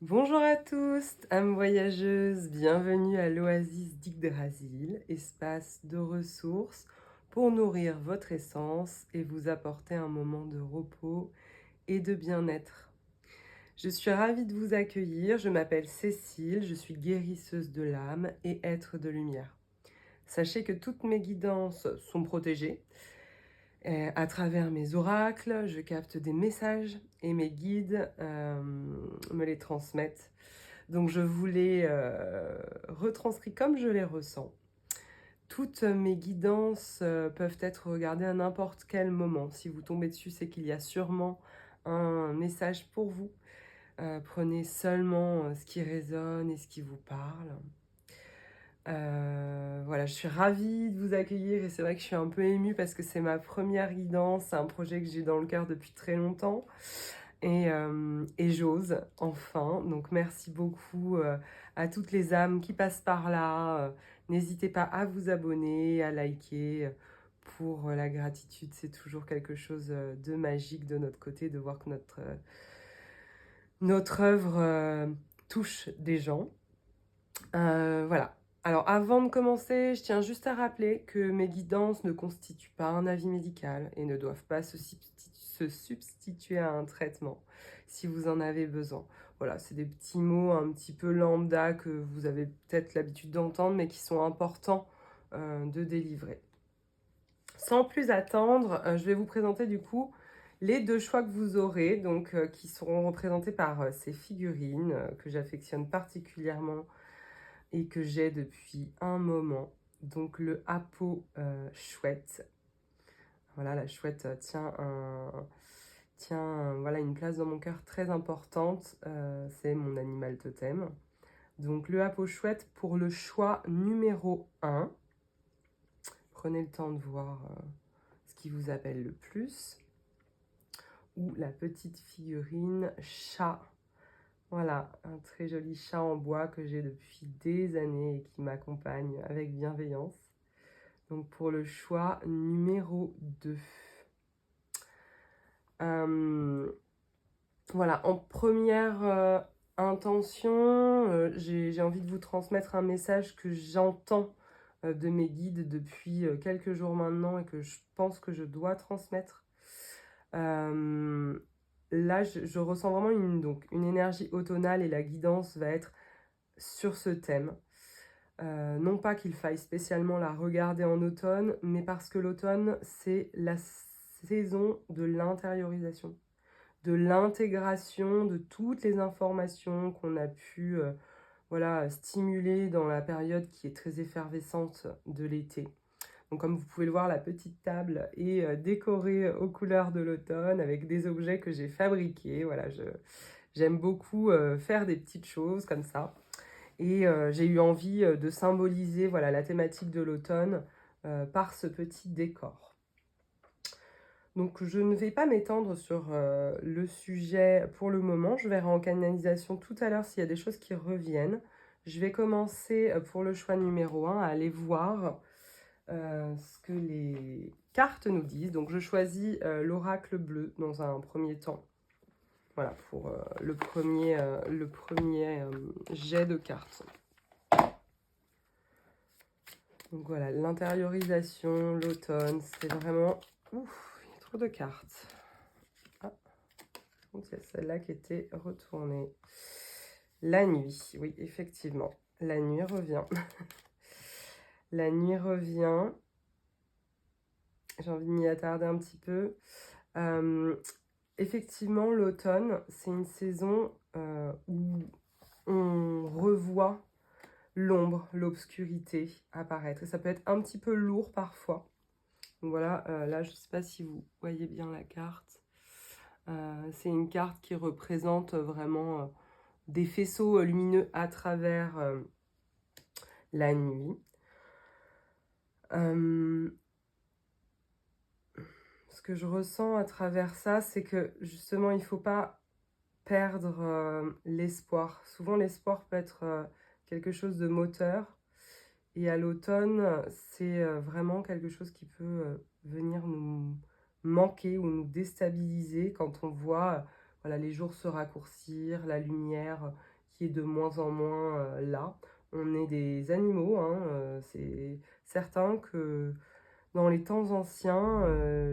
Bonjour à tous, âmes voyageuses, bienvenue à l'oasis d'Yggdrasil, espace de ressources pour nourrir votre essence et vous apporter un moment de repos et de bien-être. Je suis ravie de vous accueillir, je m'appelle Cécile, je suis guérisseuse de l'âme et être de lumière. Sachez que toutes mes guidances sont protégées. À travers mes oracles, je capte des messages et mes guides me les transmettent. Donc je vous les retranscris comme je les ressens. Toutes mes guidances peuvent être regardées à n'importe quel moment. Si vous tombez dessus, c'est qu'il y a sûrement un message pour vous. Prenez seulement ce qui résonne et ce qui vous parle. Voilà, je suis ravie de vous accueillir et c'est vrai que je suis un peu émue parce que c'est ma première guidance, c'est un projet que j'ai dans le cœur depuis très longtemps et j'ose enfin. Donc merci beaucoup à toutes les âmes qui passent par là. N'hésitez pas à vous abonner, à liker. Pour la gratitude, c'est toujours quelque chose de magique de notre côté de voir que notre œuvre touche des gens. Voilà. Alors avant de commencer, je tiens juste à rappeler que mes guidances ne constituent pas un avis médical et ne doivent pas se substituer à un traitement si vous en avez besoin. Voilà, c'est des petits mots un petit peu lambda que vous avez peut-être l'habitude d'entendre mais qui sont importants de délivrer. Sans plus attendre, je vais vous présenter du coup les deux choix que vous aurez, donc qui seront représentés par ces figurines que j'affectionne particulièrement et que j'ai depuis un moment. Donc le Apo chouette. Voilà, la chouette voilà, une place dans mon cœur très importante. C'est mon animal totem. Donc le Apo chouette pour le choix numéro 1. Prenez le temps de voir ce qui vous appelle le plus. Ou la petite figurine chat. Voilà, un très joli chat en bois que j'ai depuis des années et qui m'accompagne avec bienveillance. Donc pour le choix numéro 2. Voilà, en première intention, j'ai envie de vous transmettre un message que j'entends de mes guides depuis quelques jours maintenant et que je pense que je dois transmettre. Là, je ressens vraiment une énergie automnale et la guidance va être sur ce thème. Non pas qu'il faille spécialement la regarder en automne, mais parce que l'automne, c'est la saison de l'intériorisation, de l'intégration de toutes les informations qu'on a pu voilà, stimuler dans la période qui est très effervescente de l'été. Donc comme vous pouvez le voir, la petite table est décorée aux couleurs de l'automne avec des objets que j'ai fabriqués. Voilà, j'aime beaucoup faire des petites choses comme ça. Et j'ai eu envie de symboliser voilà, la thématique de l'automne par ce petit décor. Donc je ne vais pas m'étendre sur le sujet pour le moment. Je verrai en canalisation tout à l'heure s'il y a des choses qui reviennent. Je vais commencer pour le choix numéro 1 à aller voir ce que les cartes nous disent. Donc je choisis l'oracle bleu dans un premier temps. Voilà, pour le premier jet de cartes. Donc voilà, l'intériorisation, l'automne, c'est vraiment... Ouf, il y a trop de cartes. Ah, donc il y a celle-là qui était retournée. La nuit, oui, effectivement. La nuit revient. La nuit revient. J'ai envie de m'y attarder un petit peu. Effectivement, l'automne, c'est une saison où on revoit l'ombre, l'obscurité apparaître. Et ça peut être un petit peu lourd parfois. Donc voilà, là, je ne sais pas si vous voyez bien la carte. C'est une carte qui représente vraiment des faisceaux lumineux à travers la nuit. Ce que je ressens à travers ça, c'est que justement, il ne faut pas perdre l'espoir. Souvent, l'espoir peut être quelque chose de moteur. Et à l'automne, c'est vraiment quelque chose qui peut venir nous manquer ou nous déstabiliser quand on voit voilà, les jours se raccourcir, la lumière qui est de moins en moins là. On est des animaux, hein, c'est certain que dans les temps anciens,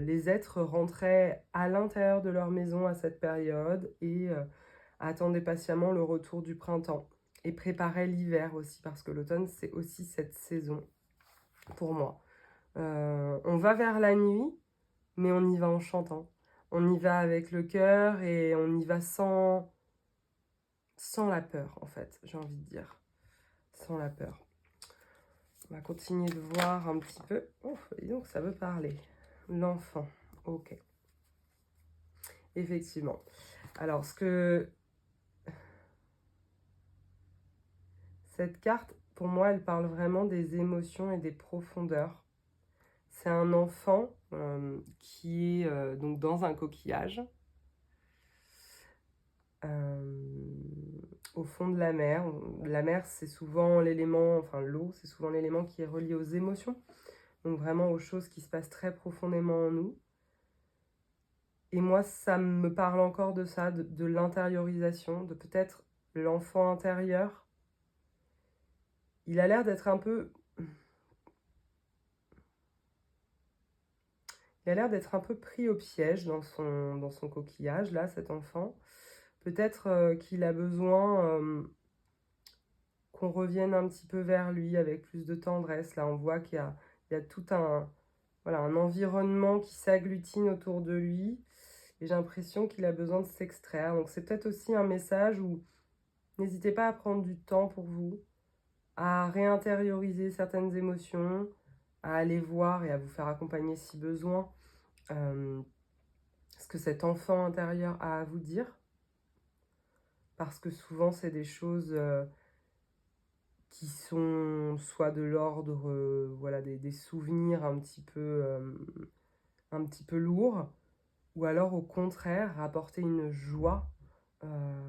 les êtres rentraient à l'intérieur de leur maison à cette période et attendaient patiemment le retour du printemps et préparaient l'hiver aussi, parce que l'automne, c'est aussi cette saison pour moi. On va vers la nuit, mais on y va en chantant. On y va avec le cœur et on y va sans la peur, en fait, j'ai envie de dire. Sans la peur. On va continuer de voir un petit peu. Oh, dis donc, ça veut parler. L'enfant. Ok. Effectivement. Alors, cette carte, pour moi, elle parle vraiment des émotions et des profondeurs. C'est un enfant qui est donc dans un coquillage. Au fond de la mer. La mer, c'est souvent l'élément, enfin l'eau, c'est souvent l'élément qui est relié aux émotions. Donc vraiment aux choses qui se passent très profondément en nous. Et moi, ça me parle encore de ça, de l'intériorisation, de peut-être l'enfant intérieur. Il a l'air d'être un peu... Il a l'air d'être un peu pris au piège dans son coquillage, là, cet enfant. Peut-être qu'il a besoin qu'on revienne un petit peu vers lui avec plus de tendresse. Là, on voit qu'il y a tout voilà, un environnement qui s'agglutine autour de lui. Et j'ai l'impression qu'il a besoin de s'extraire. Donc c'est peut-être aussi un message où n'hésitez pas à prendre du temps pour vous, à réintérioriser certaines émotions, à aller voir et à vous faire accompagner si besoin ce que cet enfant intérieur a à vous dire. Parce que souvent, c'est des choses qui sont soit de l'ordre voilà, des souvenirs un petit peu lourds, ou alors au contraire, apporter une joie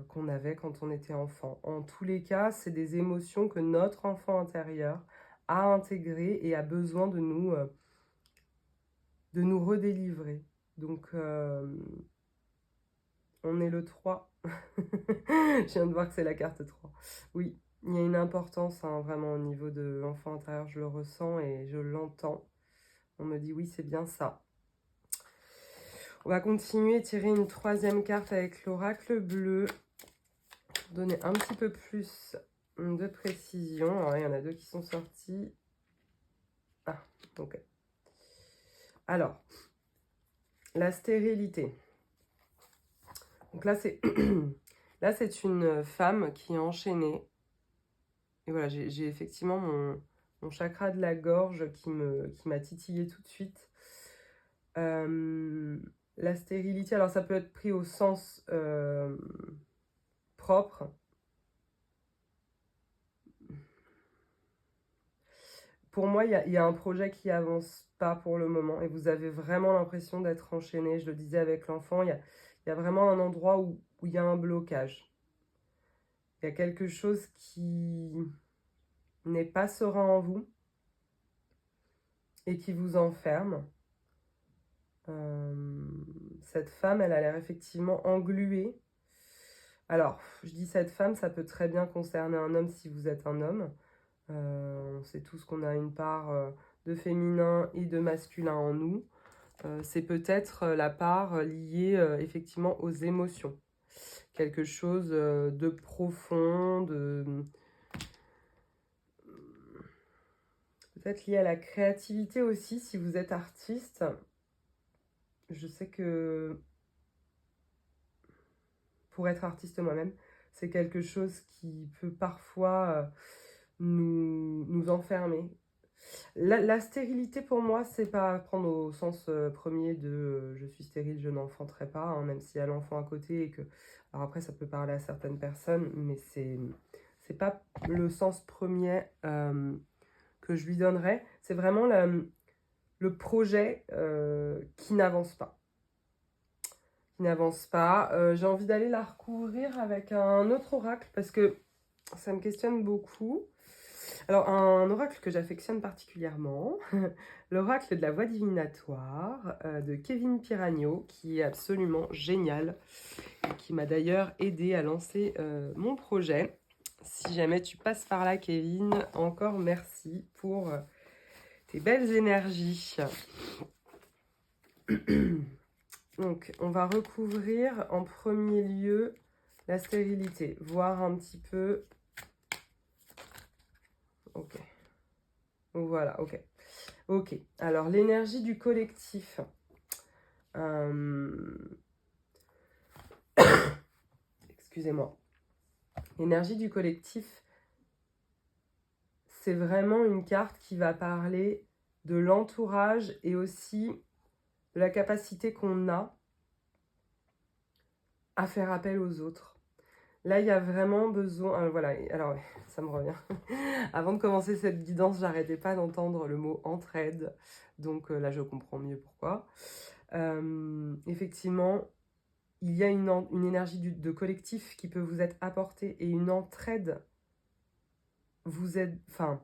qu'on avait quand on était enfant. En tous les cas, c'est des émotions que notre enfant intérieur a intégrées et a besoin de nous redélivrer. Donc, on est le 3. Je viens de voir que c'est la carte 3. Oui, il y a une importance hein, vraiment au niveau de l'enfant intérieur, je le ressens et je l'entends. On me dit oui, c'est bien ça. On va continuer et tirer une troisième carte avec l'oracle bleu. Pour donner un petit peu plus de précision. Alors, il y en a deux qui sont sortis. Ah, ok. Alors, la stérilité. Donc là, c'est là, c'est une femme qui est enchaînée. Et voilà, j'ai effectivement mon chakra de la gorge qui m'a titillé tout de suite. La stérilité, alors ça peut être pris au sens propre. Pour moi, il y a un projet qui avance pas pour le moment et vous avez vraiment l'impression d'être enchaîné. Je le disais avec l'enfant, il y a vraiment un endroit où il y a un blocage. Il y a quelque chose qui n'est pas serein en vous et qui vous enferme. Cette femme, elle a l'air effectivement engluée. Alors, je dis cette femme, ça peut très bien concerner un homme si vous êtes un homme. On sait tous qu'on a une part de féminin et de masculin en nous. C'est peut-être la part liée effectivement aux émotions. Quelque chose de profond, peut-être lié à la créativité aussi si vous êtes artiste. Je sais que pour être artiste moi-même, c'est quelque chose qui peut parfois nous enfermer. La stérilité pour moi, c'est pas prendre au sens premier de je suis stérile, je n'enfanterai pas, hein, même s'il y a l'enfant à côté et que. Alors après, ça peut parler à certaines personnes, mais c'est pas le sens premier que je lui donnerais. C'est vraiment le projet qui n'avance pas. J'ai envie d'aller la recouvrir avec un autre oracle parce que ça me questionne beaucoup. Alors, un oracle que j'affectionne particulièrement, l'oracle de la voix divinatoire de Kevin Piragno, qui est absolument génial et qui m'a d'ailleurs aidé à lancer mon projet. Si jamais tu passes par là, Kevin, encore merci pour tes belles énergies. Donc, on va recouvrir en premier lieu la stérilité, voir un petit peu. Ok. Voilà, ok. Ok. Alors, l'énergie du collectif. Excusez-moi. L'énergie du collectif, c'est vraiment une carte qui va parler de l'entourage et aussi de la capacité qu'on a à faire appel aux autres. Là, il y a vraiment besoin... voilà, alors ça me revient. Avant de commencer cette guidance, j'arrêtais pas d'entendre le mot entraide. Donc là, je comprends mieux pourquoi. Effectivement, il y a une énergie de collectif qui peut vous être apportée et une entraide vous aide... Enfin,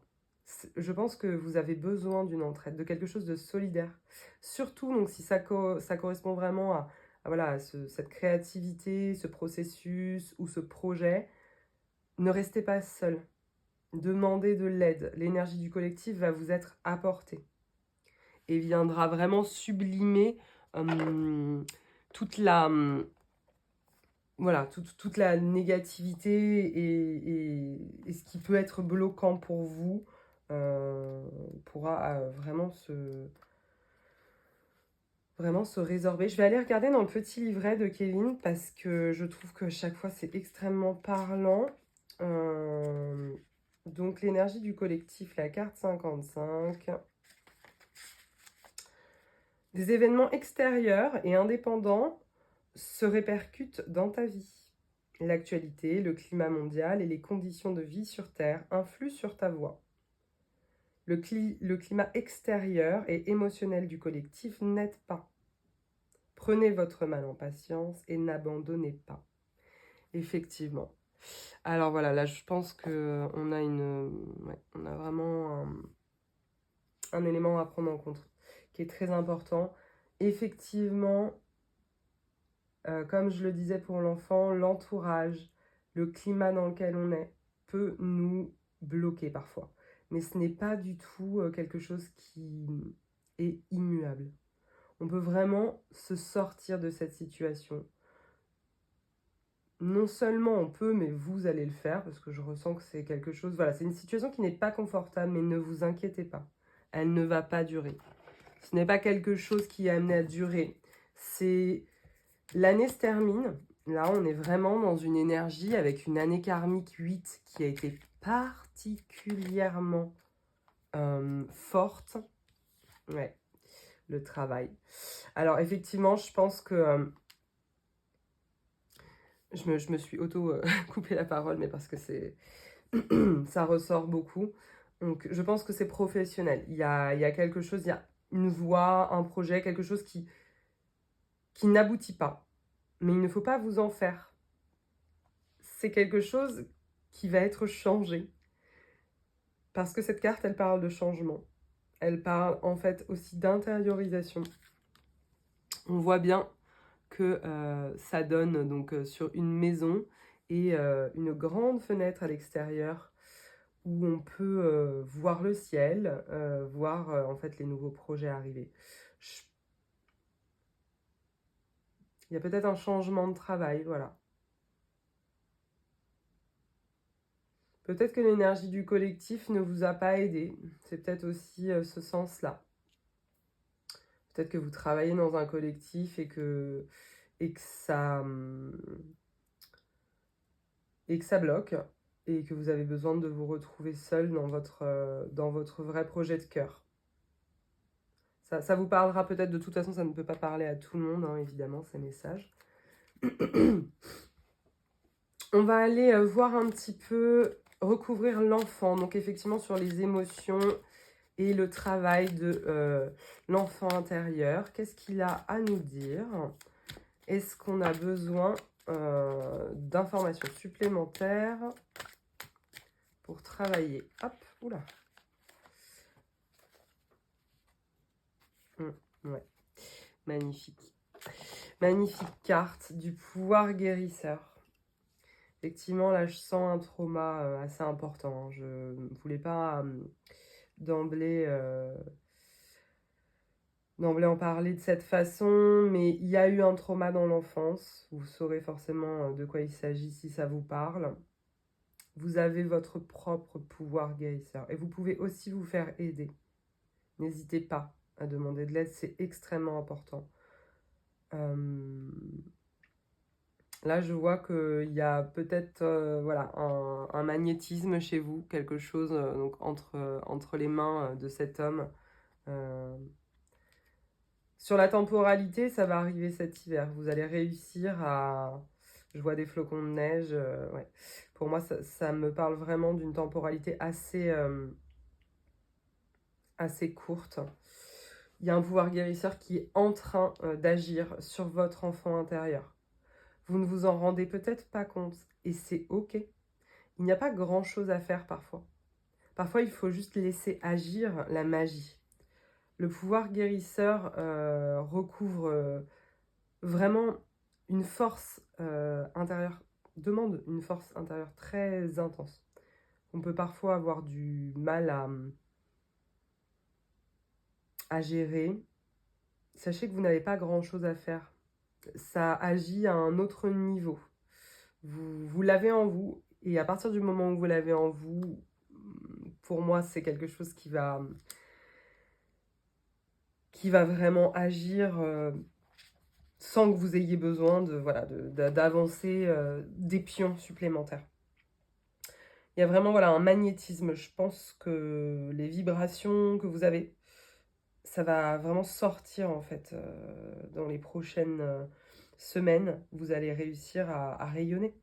je pense que vous avez besoin d'une entraide, de quelque chose de solidaire. Surtout, donc, si ça correspond vraiment voilà, à cette créativité, ce processus ou ce projet, ne restez pas seul. Demandez de l'aide. L'énergie du collectif va vous être apportée et viendra vraiment sublimer toute la... voilà, toute la négativité et ce qui peut être bloquant pour vous pourra vraiment se résorber. Je vais aller regarder dans le petit livret de Kevin parce que je trouve que chaque fois c'est extrêmement parlant. Donc l'énergie du collectif, la carte 55. Des événements extérieurs et indépendants se répercutent dans ta vie. L'actualité, le climat mondial et les conditions de vie sur Terre influent sur ta voix. Le climat extérieur et émotionnel du collectif n'aide pas. Prenez votre mal en patience et n'abandonnez pas. Effectivement. Alors voilà, là je pense qu'on a on a vraiment un élément à prendre en compte qui est très important. Effectivement, comme je le disais pour l'enfant, l'entourage, le climat dans lequel on est peut nous bloquer parfois. Mais ce n'est pas du tout quelque chose qui est immuable. On peut vraiment se sortir de cette situation. Non seulement on peut, mais vous allez le faire, parce que je ressens que c'est quelque chose... Voilà, c'est une situation qui n'est pas confortable, mais ne vous inquiétez pas. Elle ne va pas durer. Ce n'est pas quelque chose qui est amené à durer. C'est... L'année se termine. Là, on est vraiment dans une énergie avec une année karmique 8 qui a été particulièrement forte. Ouais, le travail. Alors, effectivement, je pense que... je me suis auto-coupé la parole, mais parce que ça ressort beaucoup. Donc, je pense que c'est professionnel. Il y a quelque chose, il y a une voie, un projet, quelque chose qui n'aboutit pas. Mais il ne faut pas vous en faire. C'est quelque chose qui va être changé. Parce que cette carte, elle parle de changement. Elle parle en fait aussi d'intériorisation. On voit bien que ça donne donc sur une maison et une grande fenêtre à l'extérieur où on peut voir le ciel, voir en fait les nouveaux projets arriver. Il y a peut-être un changement de travail, voilà. Peut-être que l'énergie du collectif ne vous a pas aidé. C'est peut-être aussi ce sens-là. Peut-être que vous travaillez dans un collectif et que ça bloque et que vous avez besoin de vous retrouver seul dans votre vrai projet de cœur. Ça vous parlera peut-être, de toute façon, ça ne peut pas parler à tout le monde, hein, évidemment, ces messages. On va aller voir un petit peu, recouvrir l'enfant, donc effectivement sur les émotions et le travail de l'enfant intérieur. Qu'est-ce qu'il a à nous dire? Est-ce qu'on a besoin d'informations supplémentaires pour travailler? Hop, oula. Ouais, magnifique. Magnifique carte du pouvoir guérisseur. effectivement, là, je sens un trauma assez important, hein. Je ne voulais pas d'emblée en parler de cette façon, mais il y a eu un trauma dans l'enfance. Vous saurez forcément de quoi il s'agit si ça vous parle. Vous avez votre propre pouvoir guérisseur et vous pouvez aussi vous faire aider. N'hésitez pas à demander de l'aide, c'est extrêmement important. Là, je vois qu'il y a peut-être voilà, un magnétisme chez vous, quelque chose donc entre les mains de cet homme. Sur la temporalité, ça va arriver cet hiver. Vous allez réussir à... Je vois des flocons de neige. Ouais. Pour moi, ça me parle vraiment d'une temporalité assez courte. Il y a un pouvoir guérisseur qui est en train d'agir sur votre enfant intérieur. Vous ne vous en rendez peut-être pas compte et c'est ok. Il n'y a pas grand-chose à faire parfois. Parfois, il faut juste laisser agir la magie. Le pouvoir guérisseur recouvre vraiment une force intérieure, demande une force intérieure très intense. On peut parfois avoir du mal à gérer. Sachez que vous n'avez pas grand-chose à faire. Ça agit à un autre niveau. Vous l'avez en vous, et à partir du moment où vous l'avez en vous, pour moi, c'est quelque chose qui va vraiment agir sans que vous ayez besoin d'avancer des pions supplémentaires. Il y a vraiment un magnétisme. Je pense que les vibrations que vous avez, ça va vraiment sortir en fait dans les prochaines semaines. Vous allez réussir à rayonner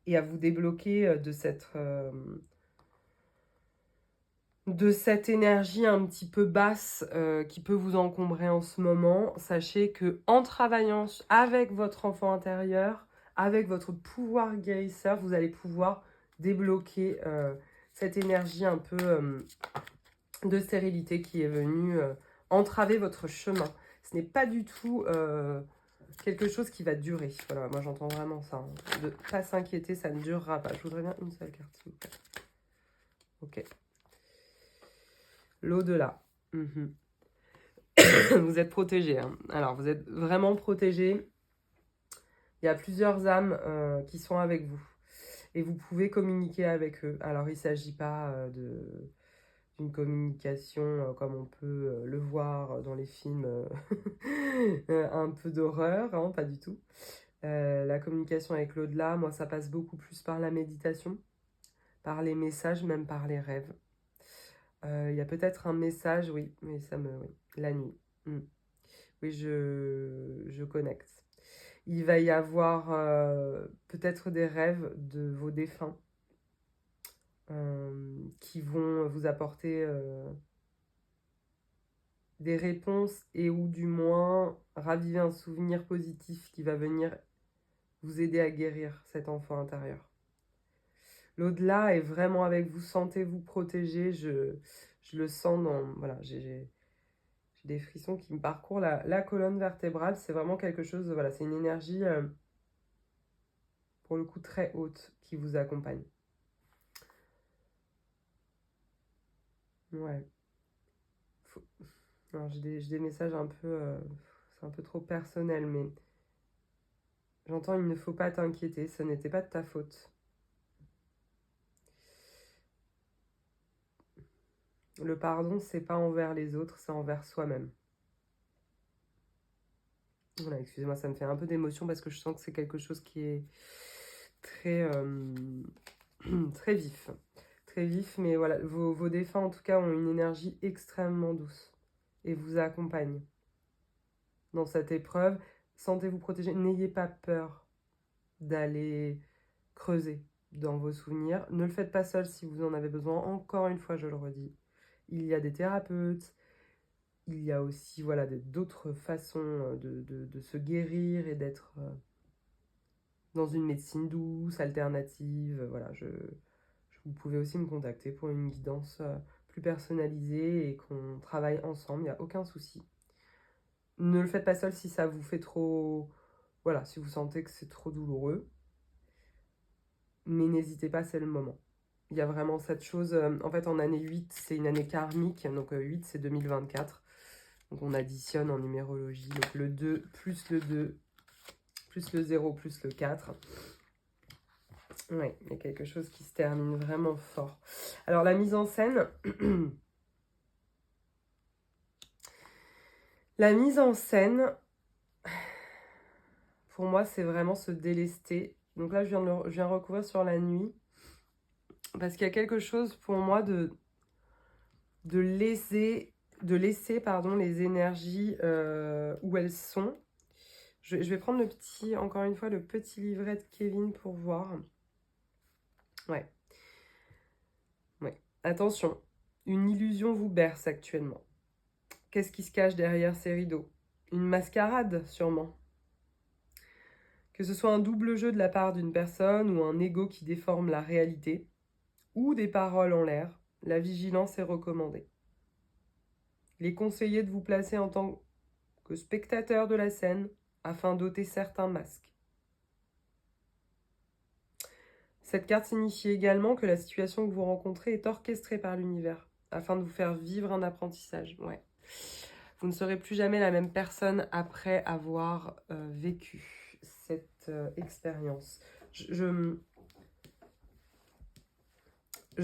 et à vous débloquer de cette énergie un petit peu basse qui peut vous encombrer en ce moment. Sachez que en travaillant avec votre enfant intérieur, avec votre pouvoir guérisseur, vous allez pouvoir débloquer cette énergie un peu de stérilité qui est venue entraver votre chemin. Ce n'est pas du tout quelque chose qui va durer. Voilà, moi j'entends vraiment ça. Hein. De ne pas s'inquiéter, ça ne durera pas. Je voudrais bien une seule carte, s'il vous plaît. Ok. L'au-delà. Vous êtes protégé. Hein. Alors, vous êtes vraiment protégé. Il y a plusieurs âmes qui sont avec vous. Et vous pouvez communiquer avec eux. Alors, il ne s'agit pas d'une communication comme on peut le voir dans les films un peu d'horreur. Hein, pas du tout. La communication avec l'au-delà, moi, ça passe beaucoup plus par la méditation, par les messages, même par les rêves. Il y a peut-être un message, oui, mais oui, la nuit. Oui, je connecte. Il va y avoir peut-être des rêves de vos défunts qui vont vous apporter des réponses et ou du moins raviver un souvenir positif qui va venir vous aider à guérir cet enfant intérieur. L'au-delà est vraiment avec vous, sentez-vous protégé, je le sens dans... Voilà, j'ai des frissons qui me parcourent la colonne vertébrale, c'est vraiment quelque chose, voilà, c'est une énergie pour le coup très haute qui vous accompagne. Ouais. Alors, j'ai des messages un peu... c'est un peu trop personnel, mais j'entends il ne faut pas t'inquiéter, ce n'était pas de ta faute. Le pardon, c'est pas envers les autres, c'est envers soi-même. Voilà, excusez-moi, ça me fait un peu d'émotion parce que je sens que c'est quelque chose qui est très, très vif. Très vif, mais voilà, vos défunts en tout cas ont une énergie extrêmement douce et vous accompagnent dans cette épreuve. Sentez-vous protégé, n'ayez pas peur d'aller creuser dans vos souvenirs. Ne le faites pas seul si vous en avez besoin. Encore une fois, je le redis, il y a des thérapeutes, il y a aussi voilà, d'autres façons de se guérir et d'être dans une médecine douce, alternative. Voilà, vous pouvez aussi me contacter pour une guidance plus personnalisée et qu'on travaille ensemble, il n'y a aucun souci. Ne le faites pas seul si ça vous fait trop... Voilà, si vous sentez que c'est trop douloureux. mais n'hésitez pas, c'est le moment. Il y a vraiment cette chose, en fait en année 8, c'est une année karmique, donc 8 c'est 2024. Donc on additionne en numérologie, donc le 2 plus le 2, plus le 0 plus le 4. Ouais, il y a quelque chose qui se termine vraiment fort. Alors la mise en scène... La mise en scène, pour moi, c'est vraiment se délester. Donc là, je viens recouvrir sur la nuit. Parce qu'il y a quelque chose pour moi de laisser les énergies où elles sont. Je vais prendre encore une fois, le petit livret de Kevin pour voir. Ouais. Attention, une illusion vous berce actuellement. Qu'est-ce qui se cache derrière ces rideaux? Une mascarade, sûrement. Que ce soit un double jeu de la part d'une personne ou un ego qui déforme la réalité, ou des paroles en l'air, la vigilance est recommandée. Il est conseillé de vous placer en tant que spectateur de la scène afin d'ôter certains masques. Cette carte signifie également que la situation que vous rencontrez est orchestrée par l'univers afin de vous faire vivre un apprentissage. Ouais. Vous ne serez plus jamais la même personne après avoir vécu cette expérience. Je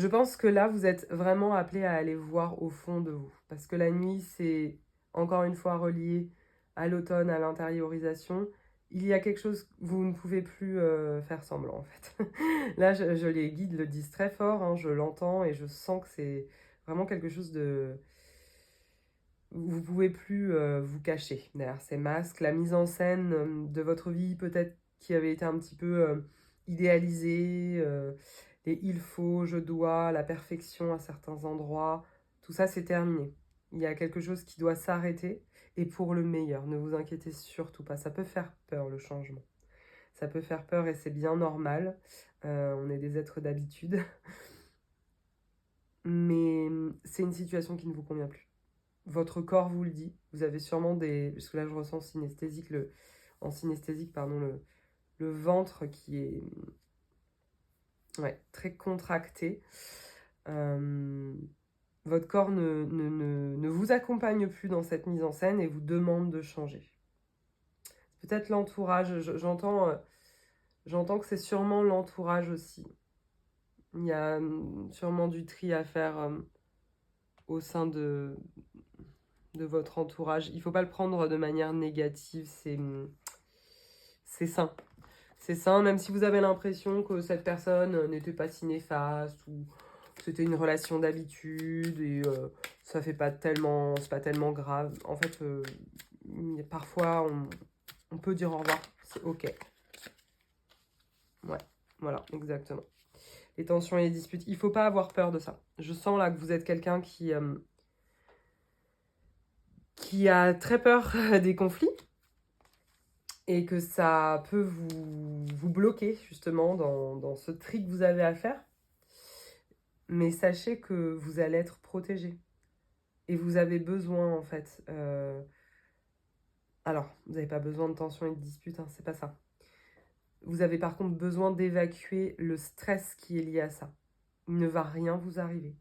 pense que là, vous êtes vraiment appelé à aller voir au fond de vous. Parce que la nuit, c'est encore une fois relié à l'automne, à l'intériorisation. Il y a quelque chose que vous ne pouvez plus faire semblant, en fait. Là, les guides le disent très fort, hein, je l'entends et je sens que c'est vraiment quelque chose de... Vous ne pouvez plus vous cacher derrière ces masques. La mise en scène de votre vie, peut-être qui avait été un petit peu idéalisée, les il faut, je dois, la perfection à certains endroits, tout ça c'est terminé. Il y a quelque chose qui doit s'arrêter et pour le meilleur. Ne vous inquiétez surtout pas. Ça peut faire peur le changement. Ça peut faire peur et c'est bien normal. On est des êtres d'habitude. Mais c'est une situation qui ne vous convient plus. Votre corps vous le dit. Vous avez sûrement des... Parce que là, je ressens en synesthésique, pardon, le ventre qui est très contracté. Votre corps ne vous accompagne plus dans cette mise en scène et vous demande de changer. Peut-être l'entourage. J'entends que c'est sûrement l'entourage aussi. Il y a sûrement du tri à faire au sein de votre entourage. Il ne faut pas le prendre de manière négative, c'est sain. C'est sain, même si vous avez l'impression que cette personne n'était pas si néfaste ou c'était une relation d'habitude et ça fait pas tellement, c'est pas tellement grave. En fait, parfois, on peut dire au revoir, c'est ok. Ouais, voilà, exactement. Les tensions et les disputes, il faut pas avoir peur de ça. Je sens là que vous êtes quelqu'un qui a très peur des conflits et que ça peut vous bloquer justement dans ce tri que vous avez à faire. Mais sachez que vous allez être protégé et vous avez besoin en fait. Alors, vous n'avez pas besoin de tension et de dispute, hein, c'est pas ça. Vous avez par contre besoin d'évacuer le stress qui est lié à ça. Il ne va rien vous arriver.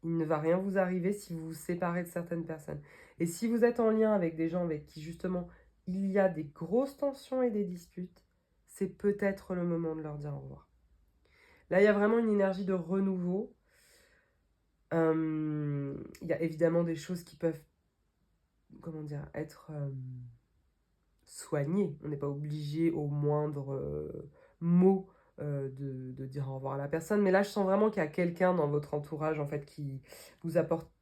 Il ne va rien vous arriver si vous vous séparez de certaines personnes. Et si vous êtes en lien avec des gens avec qui justement il y a des grosses tensions et des disputes, c'est peut-être le moment de leur dire au revoir. Là, il y a vraiment une énergie de renouveau. Il y a évidemment des choses qui peuvent, être soignées. On n'est pas obligé au moindre mot de dire au revoir à la personne. Mais là, je sens vraiment qu'il y a quelqu'un dans votre entourage, en fait, qui vous apporte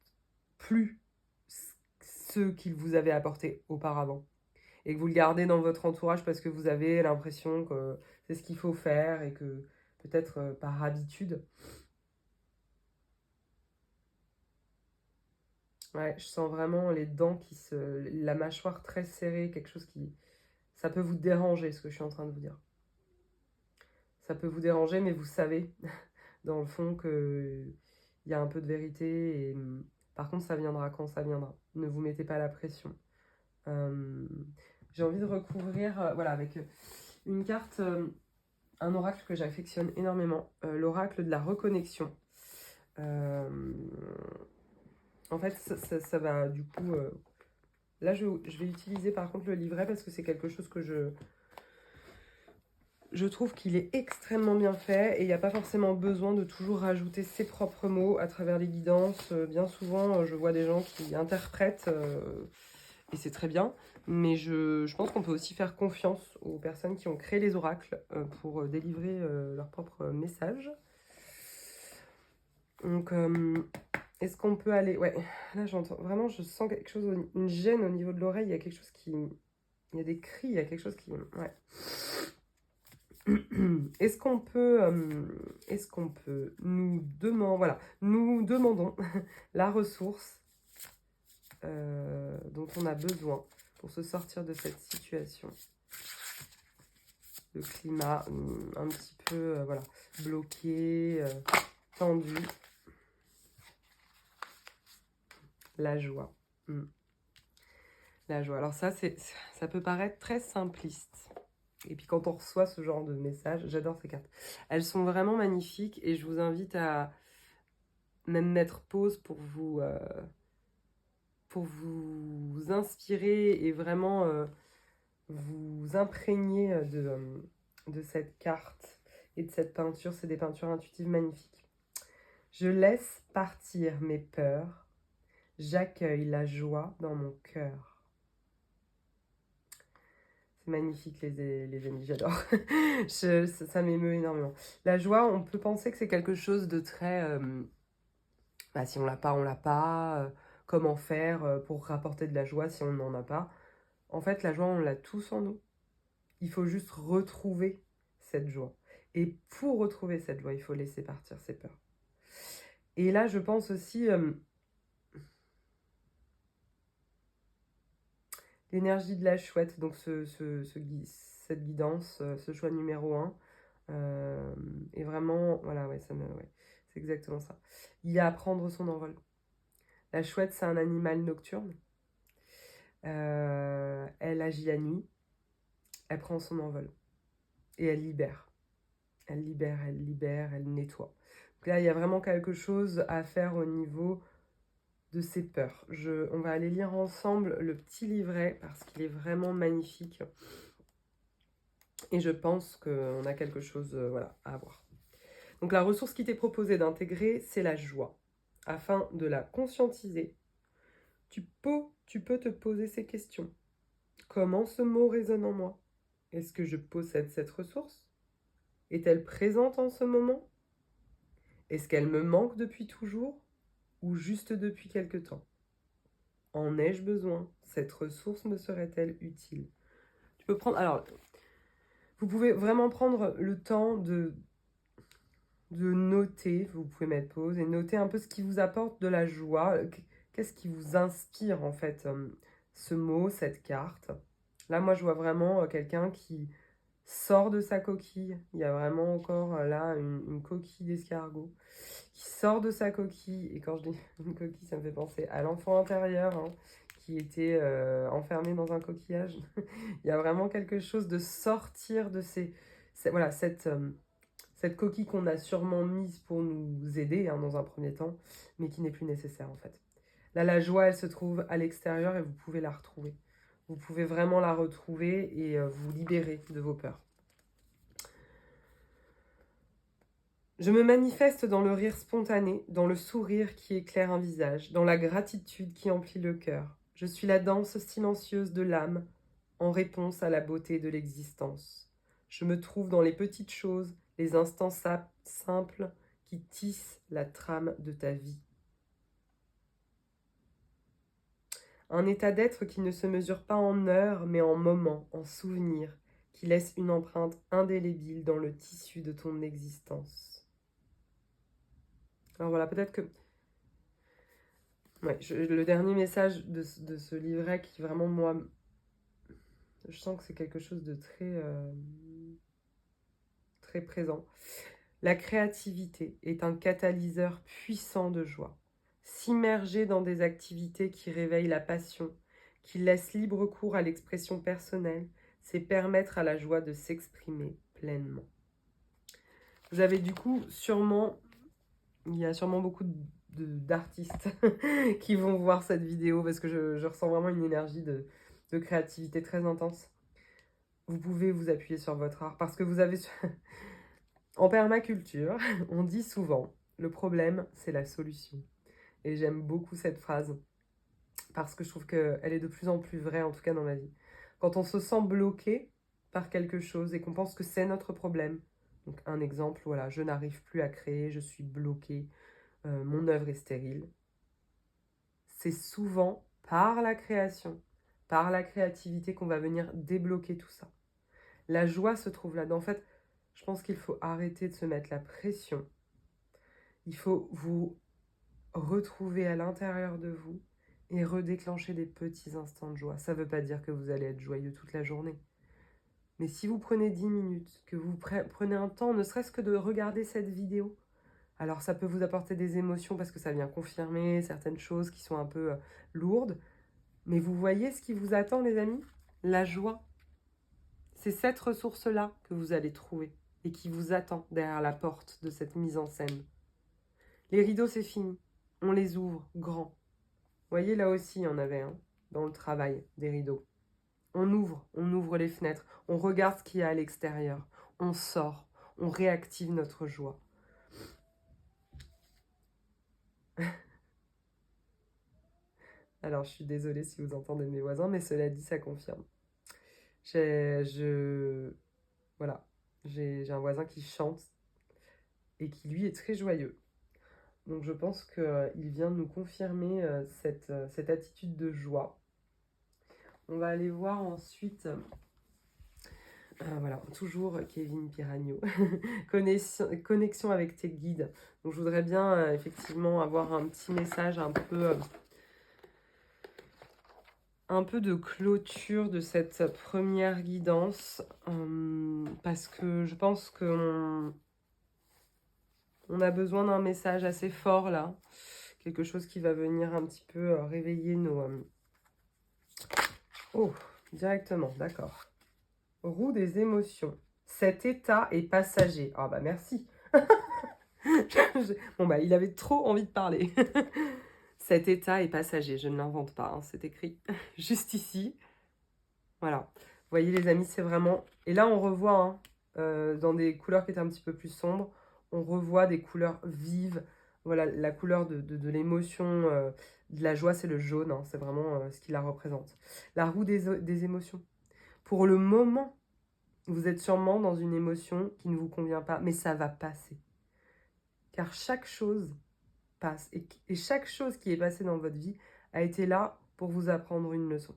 plus ce qu'il vous avait apporté auparavant. Et que vous le gardez dans votre entourage parce que vous avez l'impression que c'est ce qu'il faut faire et que peut-être par habitude. Ouais, je sens vraiment les dents la mâchoire très serrée, quelque chose qui... Ça peut vous déranger ce que je suis en train de vous dire. Ça peut vous déranger, mais vous savez dans le fond qu'il y a un peu de vérité et par contre ça viendra quand ça viendra. Ne vous mettez pas la pression. J'ai envie de recouvrir voilà, avec une carte un oracle que j'affectionne énormément, l'oracle de la reconnexion. En fait, ça va du coup... là, je vais utiliser par contre le livret parce que c'est quelque chose que je trouve qu'il est extrêmement bien fait et il n'y a pas forcément besoin de toujours rajouter ses propres mots à travers les guidances. Bien souvent, je vois des gens qui interprètent et c'est très bien. Mais je pense qu'on peut aussi faire confiance aux personnes qui ont créé les oracles pour délivrer leurs propres messages. Donc, est-ce qu'on peut aller... Ouais, là j'entends... Vraiment, je sens quelque chose, une gêne au niveau de l'oreille. Il y a quelque chose qui... Il y a des cris, il y a quelque chose qui... Ouais. Est-ce qu'on peut nous demander, voilà, nous demandons la ressource dont on a besoin pour se sortir de cette situation. Le climat un petit peu voilà, bloqué, tendu. La joie. La joie. Alors ça peut paraître très simpliste. Et puis quand on reçoit ce genre de message, j'adore ces cartes. Elles sont vraiment magnifiques et je vous invite à même mettre pause pour vous inspirer et vraiment vous imprégner de cette carte et de cette peinture. C'est des peintures intuitives magnifiques. Je laisse partir mes peurs. J'accueille la joie dans mon cœur. C'est magnifique les amis, j'adore. Ça m'émeut énormément. La joie, on peut penser que c'est quelque chose de très... si on l'a pas, on l'a pas. Comment faire pour rapporter de la joie si on n'en a pas? En fait, la joie, on l'a tous en nous. Il faut juste retrouver cette joie. Et pour retrouver cette joie, il faut laisser partir ses peurs. Et là, je pense aussi... l'énergie de la chouette, donc cette guidance, ce choix numéro 1, est vraiment... Voilà, ouais, c'est exactement ça. Il y a à prendre son envol. La chouette, c'est un animal nocturne. Elle agit la nuit. Elle prend son envol. Et elle libère. Elle libère, elle libère, elle nettoie. Donc là, il y a vraiment quelque chose à faire au niveau de ses peurs. On va aller lire ensemble le petit livret parce qu'il est vraiment magnifique. Et je pense qu'on a quelque chose voilà, à avoir. Donc la ressource qui t'est proposée d'intégrer, c'est la joie. Afin de la conscientiser, tu peux te poser ces questions. Comment ce mot résonne en moi? Est-ce que je possède cette ressource? Est-elle présente en ce moment? Est-ce qu'elle me manque depuis toujours ou juste depuis quelque temps? En ai-je besoin? Cette ressource me serait-elle utile? Tu peux prendre... Alors, vous pouvez vraiment prendre le temps de noter, vous pouvez mettre pause et noter un peu ce qui vous apporte de la joie. Qu'est-ce qui vous inspire en fait ce mot, cette carte? Là, moi, je vois vraiment quelqu'un qui sort de sa coquille. Il y a vraiment encore là une coquille d'escargot qui sort de sa coquille. Et quand je dis une coquille, ça me fait penser à l'enfant intérieur hein, qui était enfermé dans un coquillage. Il y a vraiment quelque chose de sortir de voilà, cette coquille qu'on a sûrement mise pour nous aider hein, dans un premier temps, mais qui n'est plus nécessaire en fait. Là, la joie, elle se trouve à l'extérieur et vous pouvez la retrouver. Vous pouvez vraiment la retrouver et vous libérer de vos peurs. Je me manifeste dans le rire spontané, dans le sourire qui éclaire un visage, dans la gratitude qui emplit le cœur. Je suis la danse silencieuse de l'âme en réponse à la beauté de l'existence. Je me trouve dans les petites choses, les instants simples qui tissent la trame de ta vie. Un état d'être qui ne se mesure pas en heures, mais en moments, en souvenirs, qui laisse une empreinte indélébile dans le tissu de ton existence. Alors voilà, peut-être que... Ouais, le dernier message de ce livret qui vraiment, moi, je sens que c'est quelque chose de très présent. La créativité est un catalyseur puissant de joie. S'immerger dans des activités qui réveillent la passion, qui laissent libre cours à l'expression personnelle, c'est permettre à la joie de s'exprimer pleinement. Vous avez du coup sûrement, il y a sûrement beaucoup d'artistes qui vont voir cette vidéo parce que je ressens vraiment une énergie de créativité très intense. Vous pouvez vous appuyer sur votre art parce que vous avez... En permaculture, on dit souvent, le problème, c'est la solution. Et j'aime beaucoup cette phrase parce que je trouve qu'elle est de plus en plus vraie, en tout cas dans ma vie. Quand on se sent bloqué par quelque chose et qu'on pense que c'est notre problème, donc un exemple, voilà, je n'arrive plus à créer, je suis bloqué, mon œuvre est stérile, c'est souvent par la création, par la créativité qu'on va venir débloquer tout ça. La joie se trouve là-dedans. En fait, je pense qu'il faut arrêter de se mettre la pression. Il faut vous retrouver à l'intérieur de vous et redéclencher des petits instants de joie. Ça ne veut pas dire que vous allez être joyeux toute la journée. Mais si vous prenez 10 minutes, que vous prenez un temps, ne serait-ce que de regarder cette vidéo, alors ça peut vous apporter des émotions parce que ça vient confirmer certaines choses qui sont un peu lourdes. Mais vous voyez ce qui vous attend, les amis? La joie. C'est cette ressource-là que vous allez trouver et qui vous attend derrière la porte de cette mise en scène. Les rideaux, c'est fini. On les ouvre grands. Vous voyez, là aussi, il y en avait un dans le travail des rideaux. On ouvre les fenêtres, on regarde ce qu'il y a à l'extérieur, on sort, on réactive notre joie. Alors, je suis désolée si vous entendez mes voisins, mais cela dit, ça confirme. Voilà, j'ai un voisin qui chante et qui, lui, est très joyeux. Donc, je pense qu'il vient de nous confirmer cette attitude de joie. On va aller voir ensuite... voilà, toujours Kevin Piragno. Connexion avec tes guides. Donc, je voudrais bien, effectivement, avoir un petit message un peu de clôture de cette première guidance, parce que je pense qu'on a besoin d'un message assez fort là, quelque chose qui va venir un petit peu réveiller nos... Oh, directement, d'accord. Roue des émotions. Cet état est passager. Ah bah merci. Bon bah il avait trop envie de parler. Cet état est passager, je ne l'invente pas, hein, c'est écrit juste ici. Voilà. Vous voyez les amis, c'est vraiment... Et là on revoit, hein, dans des couleurs qui étaient un petit peu plus sombres, on revoit des couleurs vives. Voilà, la couleur de l'émotion, de la joie, c'est le jaune, hein, c'est vraiment ce qui la représente. La roue des émotions. Pour le moment, vous êtes sûrement dans une émotion qui ne vous convient pas, mais ça va passer. Car chaque chose passe. Et chaque chose qui est passée dans votre vie a été là pour vous apprendre une leçon.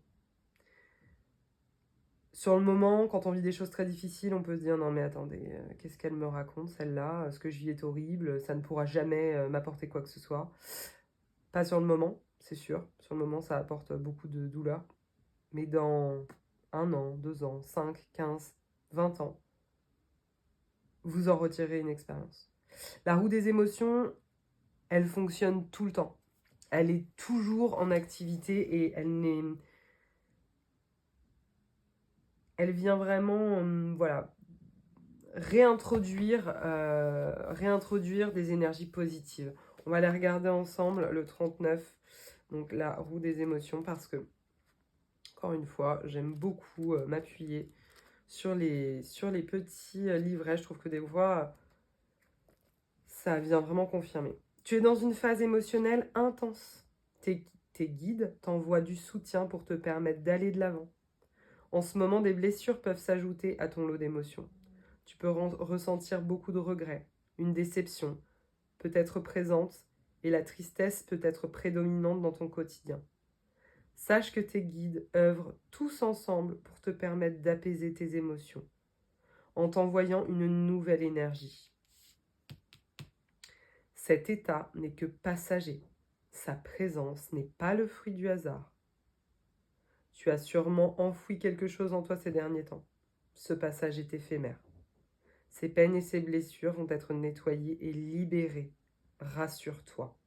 Sur le moment, quand on vit des choses très difficiles, on peut se dire « Non mais attendez, qu'est-ce qu'elle me raconte celle-là? Ce que je vis est horrible, ça ne pourra jamais m'apporter quoi que ce soit. » Pas sur le moment, c'est sûr. Sur le moment, ça apporte beaucoup de douleur. Mais dans 1 an, 2 ans, 5, 15, 20 ans, vous en retirez une expérience. La roue des émotions, elle fonctionne tout le temps. Elle est toujours en activité et elle vient vraiment, voilà, réintroduire des énergies positives. On va les regarder ensemble, le 39, donc la roue des émotions, parce que, encore une fois, j'aime beaucoup m'appuyer sur les petits livrets. Je trouve que des fois, ça vient vraiment confirmer. Tu es dans une phase émotionnelle intense. Tes guides t'envoient du soutien pour te permettre d'aller de l'avant. En ce moment, des blessures peuvent s'ajouter à ton lot d'émotions. Tu peux ressentir beaucoup de regrets, une déception peut être présente et la tristesse peut être prédominante dans ton quotidien. Sache que tes guides œuvrent tous ensemble pour te permettre d'apaiser tes émotions en t'envoyant une nouvelle énergie. Cet état n'est que passager. Sa présence n'est pas le fruit du hasard. Tu as sûrement enfoui quelque chose en toi ces derniers temps. Ce passage est éphémère. Ces peines et ces blessures vont être nettoyées et libérées. Rassure-toi.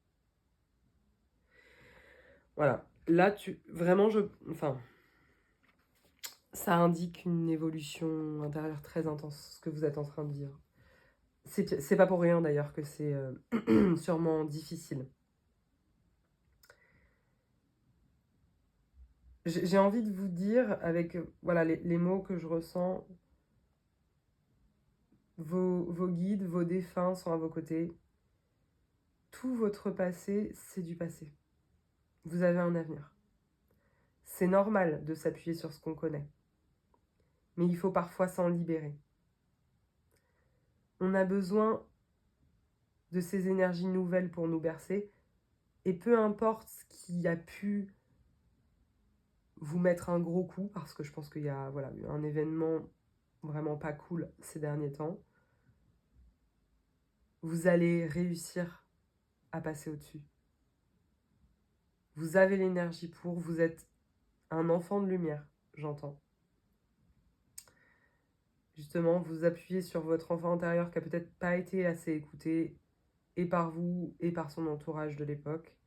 Voilà. Là, ça indique une évolution intérieure très intense, ce que vous êtes en train de vivre. C'est pas pour rien d'ailleurs que c'est sûrement difficile. J'ai envie de vous dire, avec voilà, les mots que je ressens, vos guides, vos défunts sont à vos côtés. Tout votre passé, c'est du passé. Vous avez un avenir. C'est normal de s'appuyer sur ce qu'on connaît. Mais il faut parfois s'en libérer. On a besoin de ces énergies nouvelles pour nous bercer. Et peu importe ce qui a pu vous mettre un gros coup, parce que je pense qu'il y a voilà, eu un événement vraiment pas cool ces derniers temps, vous allez réussir à passer au-dessus. Vous avez l'énergie pour, vous êtes un enfant de lumière, j'entends. Justement, vous appuyez sur votre enfant intérieur qui a peut-être pas été assez écouté, et par vous, et par son entourage de l'époque.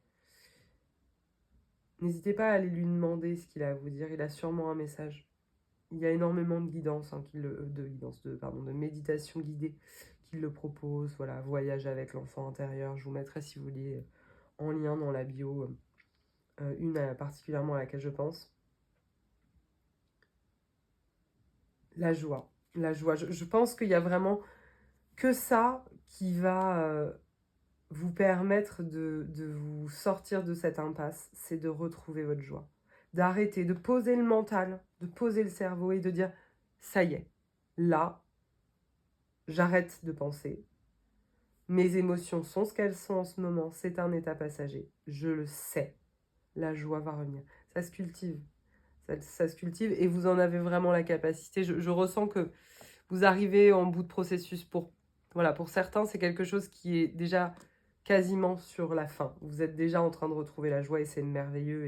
N'hésitez pas à aller lui demander ce qu'il a à vous dire, il a sûrement un message. Il y a énormément de guidance, hein, de méditation guidée qui le propose. Voilà, voyage avec l'enfant intérieur. Je vous mettrai, si vous voulez, en lien dans la bio, une particulièrement à laquelle je pense. La joie. La joie. Je pense qu'il y a vraiment que ça qui va vous permettre de vous sortir de cette impasse. C'est de retrouver votre joie. D'arrêter, de poser le mental, de poser le cerveau et de dire, ça y est, là, j'arrête de penser. Mes émotions sont ce qu'elles sont en ce moment. C'est un état passager. Je le sais. La joie va revenir. Ça se cultive. Ça se cultive et vous en avez vraiment la capacité. Je ressens que vous arrivez en bout de processus. Voilà, pour certains, c'est quelque chose qui est déjà quasiment sur la fin. Vous êtes déjà en train de retrouver la joie et c'est merveilleux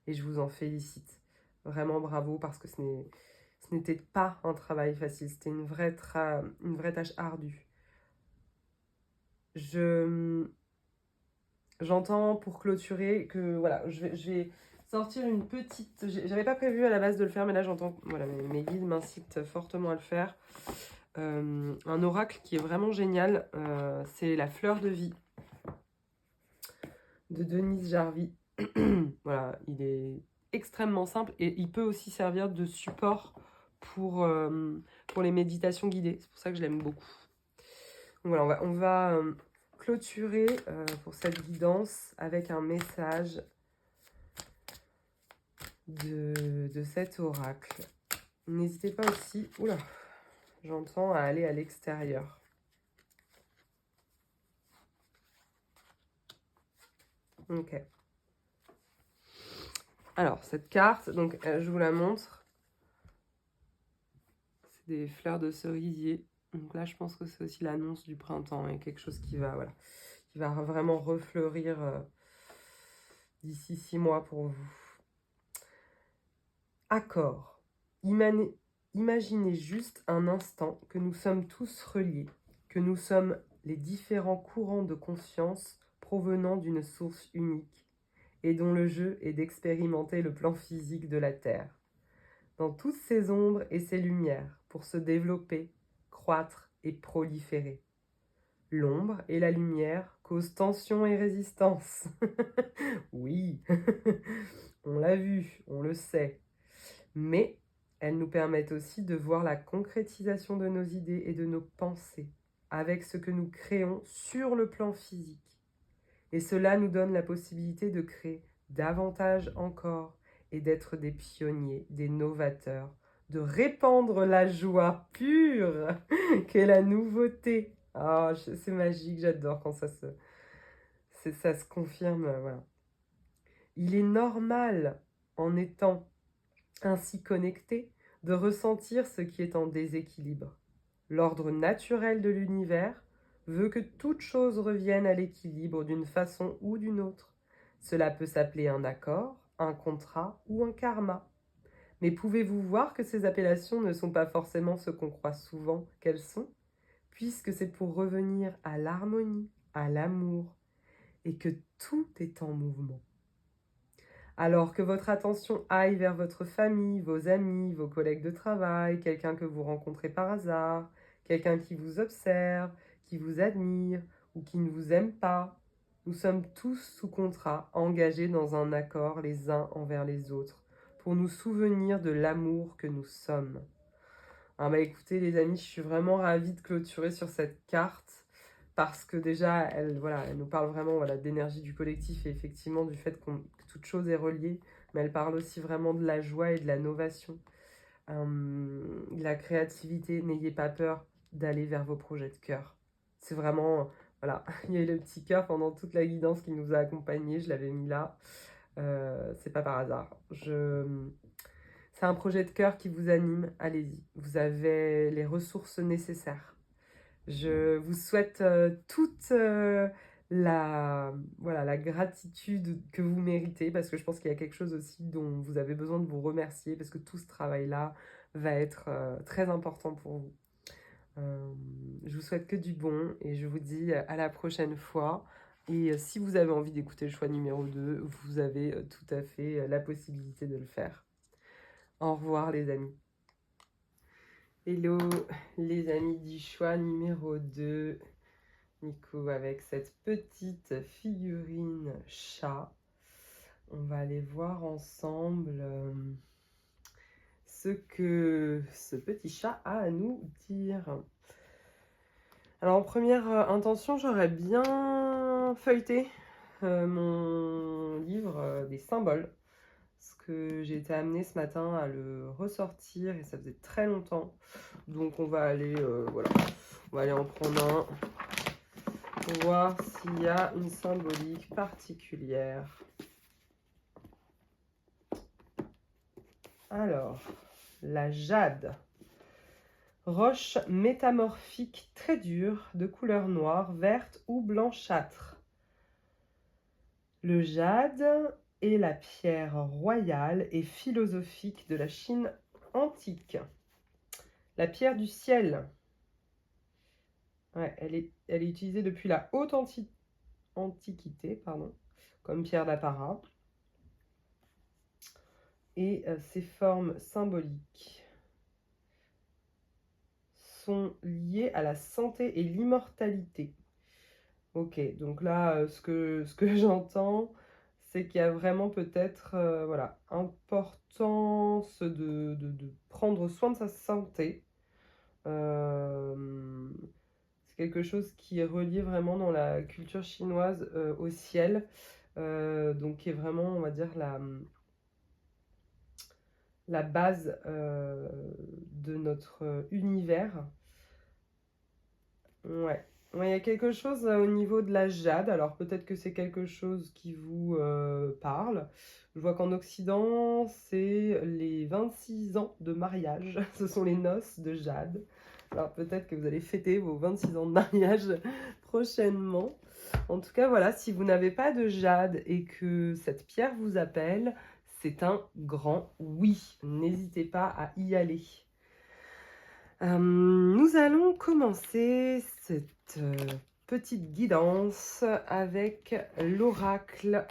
et je vous en félicite. Vraiment bravo parce que ce n'était pas un travail facile. C'était une vraie tâche ardue. J'entends pour clôturer que voilà, je vais sortir une petite. J'avais pas prévu à la base de le faire, mais là j'entends. Voilà, mes guides m'incitent fortement à le faire. Un oracle qui est vraiment génial, c'est la fleur de vie de Denise Jarvie. Voilà, il est extrêmement simple et il peut aussi servir de support pour les méditations guidées. C'est pour ça que je l'aime beaucoup. Donc voilà, on va clôturer pour cette guidance avec un message de cet oracle. N'hésitez pas aussi, oula, j'entends, à aller à l'extérieur. Ok. Alors, cette carte, donc je vous la montre. C'est des fleurs de cerisier. Donc là, je pense que c'est aussi l'annonce du printemps et quelque chose qui va, voilà, qui va vraiment refleurir d'ici 6 mois pour vous. Accord. Imaginez juste un instant que nous sommes tous reliés, que nous sommes les différents courants de conscience provenant d'une source unique et dont le jeu est d'expérimenter le plan physique de la Terre, dans toutes ses ombres et ses lumières, pour se développer, croître et proliférer. L'ombre et la lumière causent tension et résistance. Oui, on l'a vu, on le sait. Mais elles nous permettent aussi de voir la concrétisation de nos idées et de nos pensées avec ce que nous créons sur le plan physique. Et cela nous donne la possibilité de créer davantage encore et d'être des pionniers, des novateurs, de répandre la joie pure qu'est la nouveauté. Ah, c'est magique, j'adore quand ça se confirme. Voilà. Il est normal, en étant ainsi connecté, de ressentir ce qui est en déséquilibre. L'ordre naturel de l'univers veut que toute chose revienne à l'équilibre d'une façon ou d'une autre. Cela peut s'appeler un accord, un contrat ou un karma. Mais pouvez-vous voir que ces appellations ne sont pas forcément ce qu'on croit souvent qu'elles sont, puisque c'est pour revenir à l'harmonie, à l'amour, et que tout est en mouvement. Alors que votre attention aille vers votre famille, vos amis, vos collègues de travail, quelqu'un que vous rencontrez par hasard, quelqu'un qui vous observe, qui vous admirent ou qui ne vous aiment pas. Nous sommes tous sous contrat, engagés dans un accord les uns envers les autres, pour nous souvenir de l'amour que nous sommes. Ah bah écoutez les amis, je suis vraiment ravie de clôturer sur cette carte parce que déjà, elle nous parle vraiment d'énergie du collectif et effectivement du fait que toute chose est reliée, mais elle parle aussi vraiment de la joie et de la novation, de la créativité. N'ayez pas peur d'aller vers vos projets de cœur. C'est vraiment, voilà, il y a eu le petit cœur pendant toute la guidance qui nous a accompagnés, je l'avais mis là, c'est pas par hasard. C'est un projet de cœur qui vous anime, allez-y. Vous avez les ressources nécessaires. Je vous souhaite toute la gratitude que vous méritez, parce que je pense qu'il y a quelque chose aussi dont vous avez besoin de vous remercier, parce que tout ce travail-là va être très important pour vous. Je vous souhaite que du bon et je vous dis à la prochaine fois. Et si vous avez envie d'écouter le choix numéro 2, vous avez tout à fait la possibilité de le faire. Au revoir les amis. Hello les amis du choix numéro 2. Nico avec cette petite figurine chat. On va aller voir ensemble ce que ce petit chat a à nous dire. Alors en première intention, j'aurais bien feuilleté mon livre des symboles. Parce que j'ai été amenée ce matin à le ressortir et ça faisait très longtemps. Donc on va aller, on va aller en prendre un pour voir s'il y a une symbolique particulière. Alors, la jade. Roche métamorphique très dure, de couleur noire, verte ou blanchâtre. Le jade est la pierre royale et philosophique de la Chine antique. La pierre du ciel. Ouais, elle est utilisée depuis la haute antiquité, comme pierre d'apparat. Et ses formes symboliques sont liées à la santé et l'immortalité. Ok, donc là, ce que j'entends, c'est qu'il y a vraiment peut-être importance de prendre soin de sa santé. C'est quelque chose qui est relié vraiment dans la culture chinoise au ciel, donc qui est vraiment, on va dire, la base de notre univers. Ouais. Ouais, il y a quelque chose au niveau de la jade, alors peut-être que c'est quelque chose qui vous parle. Je vois qu'en Occident, c'est les 26 ans de mariage, ce sont les noces de jade. Alors peut-être que vous allez fêter vos 26 ans de mariage prochainement. En tout cas, voilà, si vous n'avez pas de jade et que cette pierre vous appelle, c'est un grand oui. N'hésitez pas à y aller. Nous allons commencer cette petite guidance avec l'oracle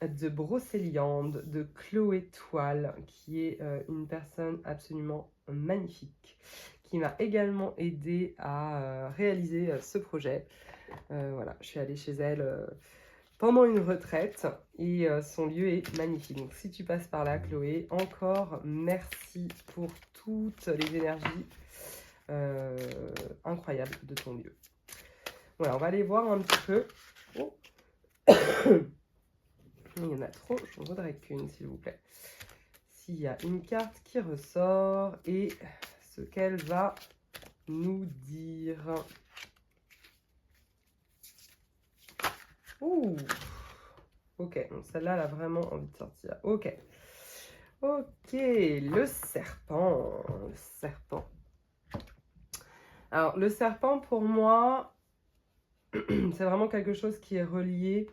de Brocéliande de Chloé Toile, qui est une personne absolument magnifique, qui m'a également aidé à réaliser ce projet. Voilà, je suis allée chez elle pendant une retraite et son lieu est magnifique. Donc si tu passes par là, Chloé, encore merci pour toutes les énergies incroyables de ton lieu. Voilà, on va aller voir un petit peu. Oh. Il y en a trop, je ne voudrais qu'une, s'il vous plaît. S'il y a une carte qui ressort et ce qu'elle va nous dire. Ouh. Ok, donc celle-là, elle a vraiment envie de sortir. Ok. Ok, le serpent. Le serpent. Alors, le serpent, pour moi, c'est vraiment quelque chose qui est relié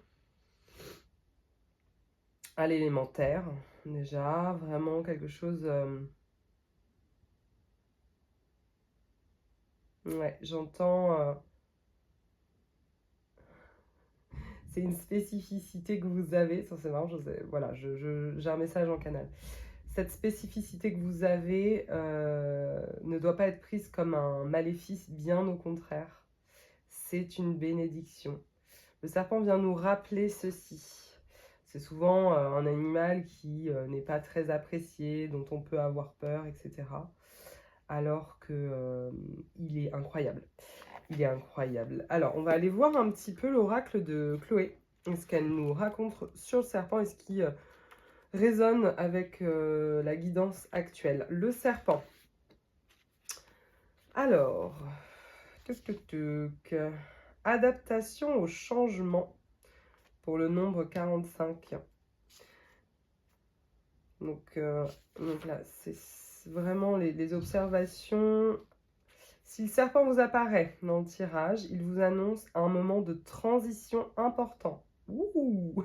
à l'élémentaire. Déjà, vraiment quelque chose... Ouais, j'entends... C'est une spécificité que vous avez. Ça, c'est marrant, voilà, j'ai un message en canal. Cette spécificité que vous avez ne doit pas être prise comme un maléfice, bien au contraire. c'est une bénédiction. Le serpent vient nous rappeler ceci. C'est souvent un animal qui n'est pas très apprécié, dont on peut avoir peur, etc. Alors que il est incroyable. Il est incroyable. Alors, on va aller voir un petit peu l'oracle de Chloé. Ce qu'elle nous raconte sur le serpent et ce qui résonne avec la guidance actuelle. Le serpent. Alors, adaptation au changement pour le nombre 45. Donc là, c'est vraiment les observations. Si le serpent vous apparaît dans le tirage, il vous annonce un moment de transition important. Ouh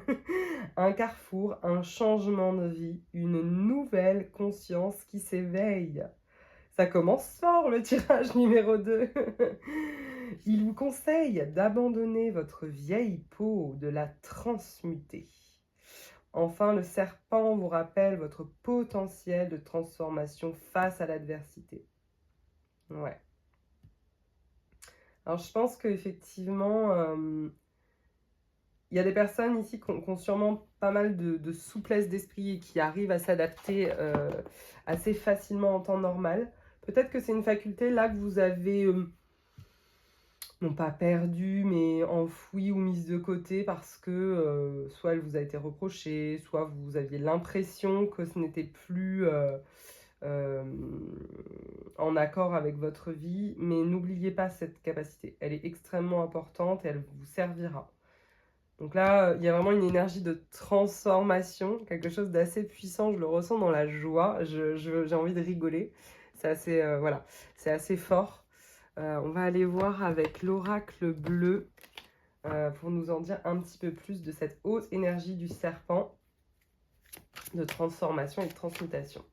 un carrefour, un changement de vie, une nouvelle conscience qui s'éveille. Ça commence fort le tirage numéro 2. Il vous conseille d'abandonner votre vieille peau, de la transmuter. Enfin, le serpent vous rappelle votre potentiel de transformation face à l'adversité. Ouais. Alors, je pense qu'effectivement, il y a des personnes ici qui ont sûrement pas mal de souplesse d'esprit et qui arrivent à s'adapter assez facilement en temps normal. Peut-être que c'est une faculté là que vous avez, non pas perdue, mais enfouie ou mise de côté parce que soit elle vous a été reprochée, soit vous aviez l'impression que ce n'était plus en accord avec votre vie. Mais n'oubliez pas cette capacité. Elle est extrêmement importante et elle vous servira. Donc là, il y a vraiment une énergie de transformation, quelque chose d'assez puissant, je le ressens dans la joie, j'ai envie de rigoler, c'est assez, voilà, c'est assez fort. On va aller voir avec l'oracle bleu pour nous en dire un petit peu plus de cette haute énergie du serpent, de transformation et de transmutation.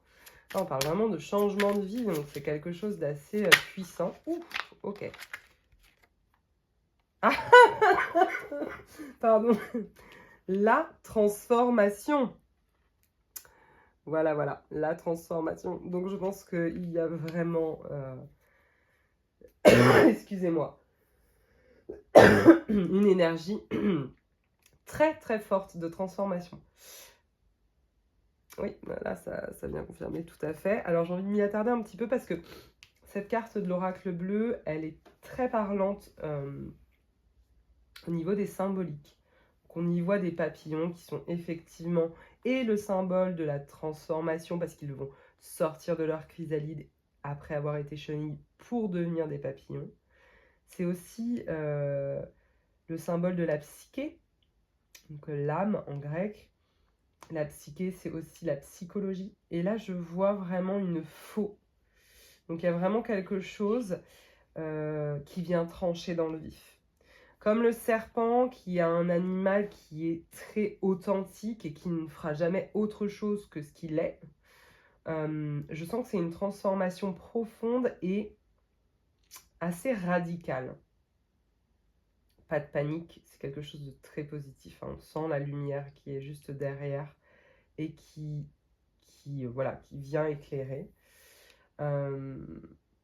Là, on parle vraiment de changement de vie, donc c'est quelque chose d'assez puissant. Ouf, ok. Ah pardon. La transformation. Voilà, voilà, la transformation. Donc, je pense qu'il y a vraiment... excusez-moi. Une énergie très, très forte de transformation. Oui, là, ça vient confirmer tout à fait. Alors, j'ai envie de m'y attarder un petit peu parce que cette carte de l'oracle bleu, elle est très parlante au niveau des symboliques. On y voit des papillons qui sont effectivement et le symbole de la transformation parce qu'ils vont sortir de leur chrysalide après avoir été chenilles pour devenir des papillons. C'est aussi le symbole de la psyché, donc l'âme en grec. La psyché, c'est aussi la psychologie. Et là, je vois vraiment une faux. Donc, il y a vraiment quelque chose qui vient trancher dans le vif. Comme le serpent, qui est un animal qui est très authentique et qui ne fera jamais autre chose que ce qu'il est, je sens que c'est une transformation profonde et assez radicale. Pas de panique, c'est quelque chose de très positif. Hein. On sent la lumière qui est juste derrière et qui vient éclairer.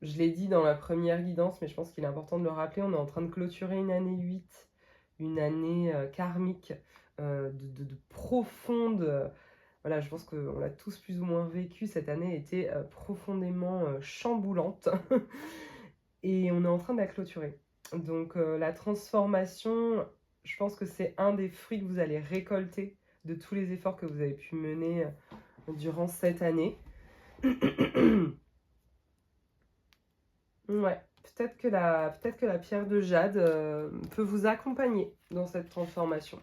Je l'ai dit dans la première guidance, mais je pense qu'il est important de le rappeler, on est en train de clôturer une année 8, une année karmique de profonde... voilà, je pense qu'on l'a tous plus ou moins vécu, cette année était profondément chamboulante. Et on est en train de la clôturer. Donc la transformation, je pense que c'est un des fruits que vous allez récolter de tous les efforts que vous avez pu mener durant cette année. Ouais, peut-être que la pierre de jade peut vous accompagner dans cette transformation.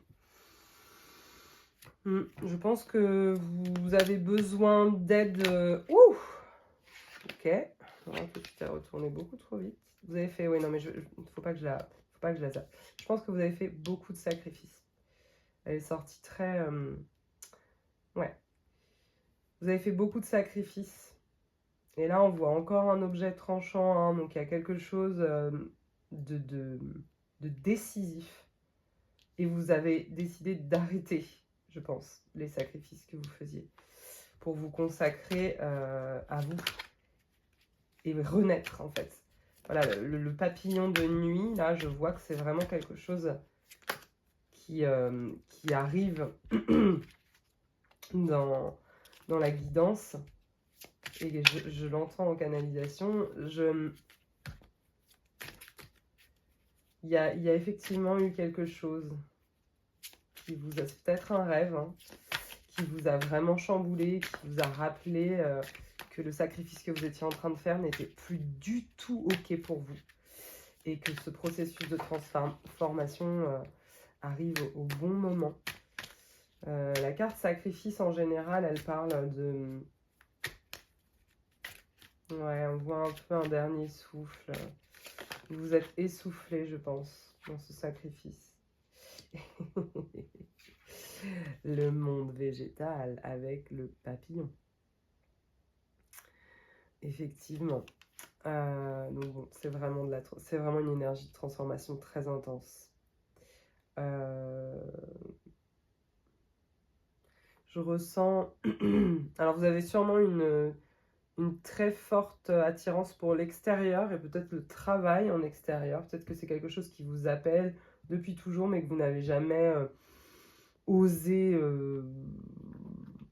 Je pense que vous avez besoin d'aide. Ouh, ok. Alors, peut-être qu'elle a retourné beaucoup trop vite. Vous avez fait... Oui, non, mais faut pas que je la zappe. Je pense que vous avez fait beaucoup de sacrifices. Elle est sortie très... Ouais. Vous avez fait beaucoup de sacrifices. Et là, on voit encore un objet tranchant, hein, donc il y a quelque chose de décisif. Et vous avez décidé d'arrêter, je pense, les sacrifices que vous faisiez pour vous consacrer à vous et renaître, en fait. voilà, le papillon de nuit, là, je vois que c'est vraiment quelque chose qui arrive dans la guidance. Et je l'entends en canalisation. Il y a effectivement eu quelque chose qui vous a... C'est peut-être un rêve, hein, qui vous a vraiment chamboulé, qui vous a rappelé que le sacrifice que vous étiez en train de faire n'était plus du tout OK pour vous. Et que ce processus de transformation arrive au bon moment. La carte sacrifice, en général, elle parle de... Ouais, on voit un peu un dernier souffle. Vous êtes essoufflé, je pense, dans ce sacrifice. Le monde végétal avec le papillon. Effectivement. Donc bon, c'est vraiment une énergie de transformation très intense. Je ressens... Alors vous avez sûrement une très forte attirance pour l'extérieur et peut-être le travail en extérieur. Peut-être que c'est quelque chose qui vous appelle depuis toujours mais que vous n'avez jamais osé,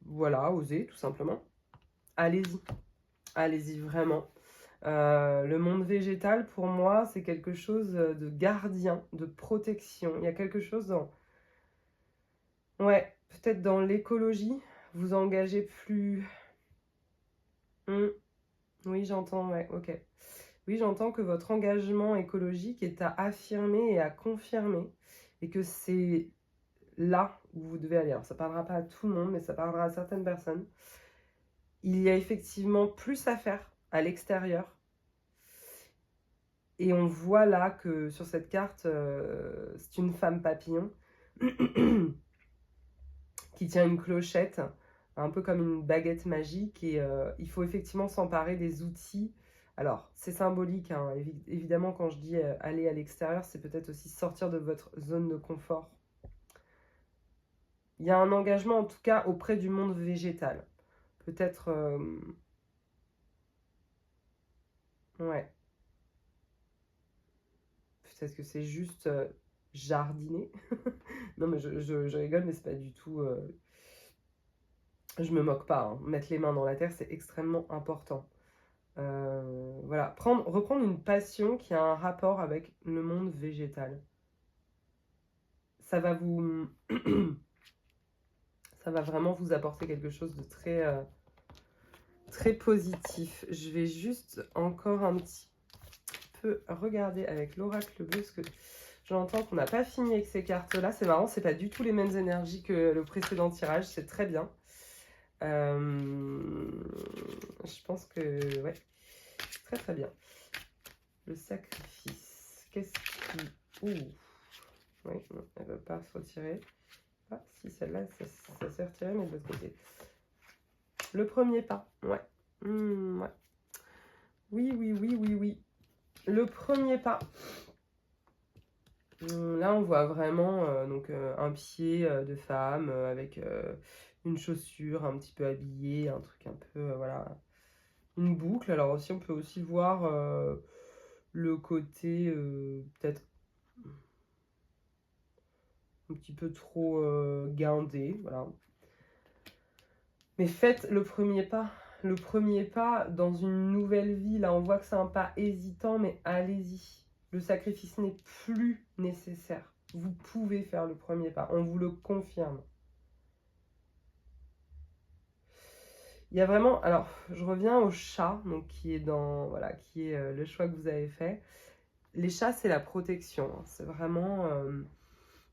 voilà, osé tout simplement. Allez-y, allez-y vraiment. Le monde végétal pour moi c'est quelque chose de gardien, de protection. Il y a quelque chose dans... Ouais, peut-être dans l'écologie, vous engagez plus... Oui, j'entends, ouais, ok. Oui, j'entends que votre engagement écologique est à affirmer et à confirmer, et que c'est là où vous devez aller. Alors, ça ne parlera pas à tout le monde, mais ça parlera à certaines personnes. Il y a effectivement plus à faire à l'extérieur. Et on voit là que sur cette carte, c'est une femme papillon qui tient une clochette, un peu comme une baguette magique. Et il faut effectivement s'emparer des outils. Alors, c'est symbolique, hein. Évidemment, quand je dis aller à l'extérieur, c'est peut-être aussi sortir de votre zone de confort. Il y a un engagement, en tout cas, auprès du monde végétal. Peut-être... ouais. Peut-être que c'est juste jardiner. Non, mais je rigole, mais c'est pas du tout... Je me moque pas, hein. Mettre les mains dans la terre, c'est extrêmement important. Voilà, reprendre une passion qui a un rapport avec le monde végétal. Ça va vous... ça va vraiment vous apporter quelque chose de très, très positif. Je vais juste encore un petit peu regarder avec l'oracle bleu, parce que j'entends qu'on n'a pas fini avec ces cartes-là. C'est marrant, c'est pas du tout les mêmes énergies que le précédent tirage, c'est très bien. Je pense que... Ouais, très très bien. Le sacrifice. Qu'est-ce qui... Ouh. Oui, non, elle ne va pas se retirer. Ah, si, celle-là, ça s'est retiré, mais de l'autre côté. Le premier pas, ouais. Ouais. Oui, oui, oui, oui, oui. Le premier pas. Là, on voit vraiment donc, un pied de femme avec une chaussure un petit peu habillée, un truc un peu, voilà, une boucle. Alors aussi, on peut aussi voir le côté peut-être un petit peu trop guindé, voilà. Mais faites le premier pas. Le premier pas dans une nouvelle vie. Là, on voit que c'est un pas hésitant, mais allez-y. Le sacrifice n'est plus nécessaire. Vous pouvez faire le premier pas. On vous le confirme. Il y a vraiment... Alors, je reviens au chat, donc qui est dans... Voilà, qui est le choix que vous avez fait. Les chats, c'est la protection. Hein. C'est vraiment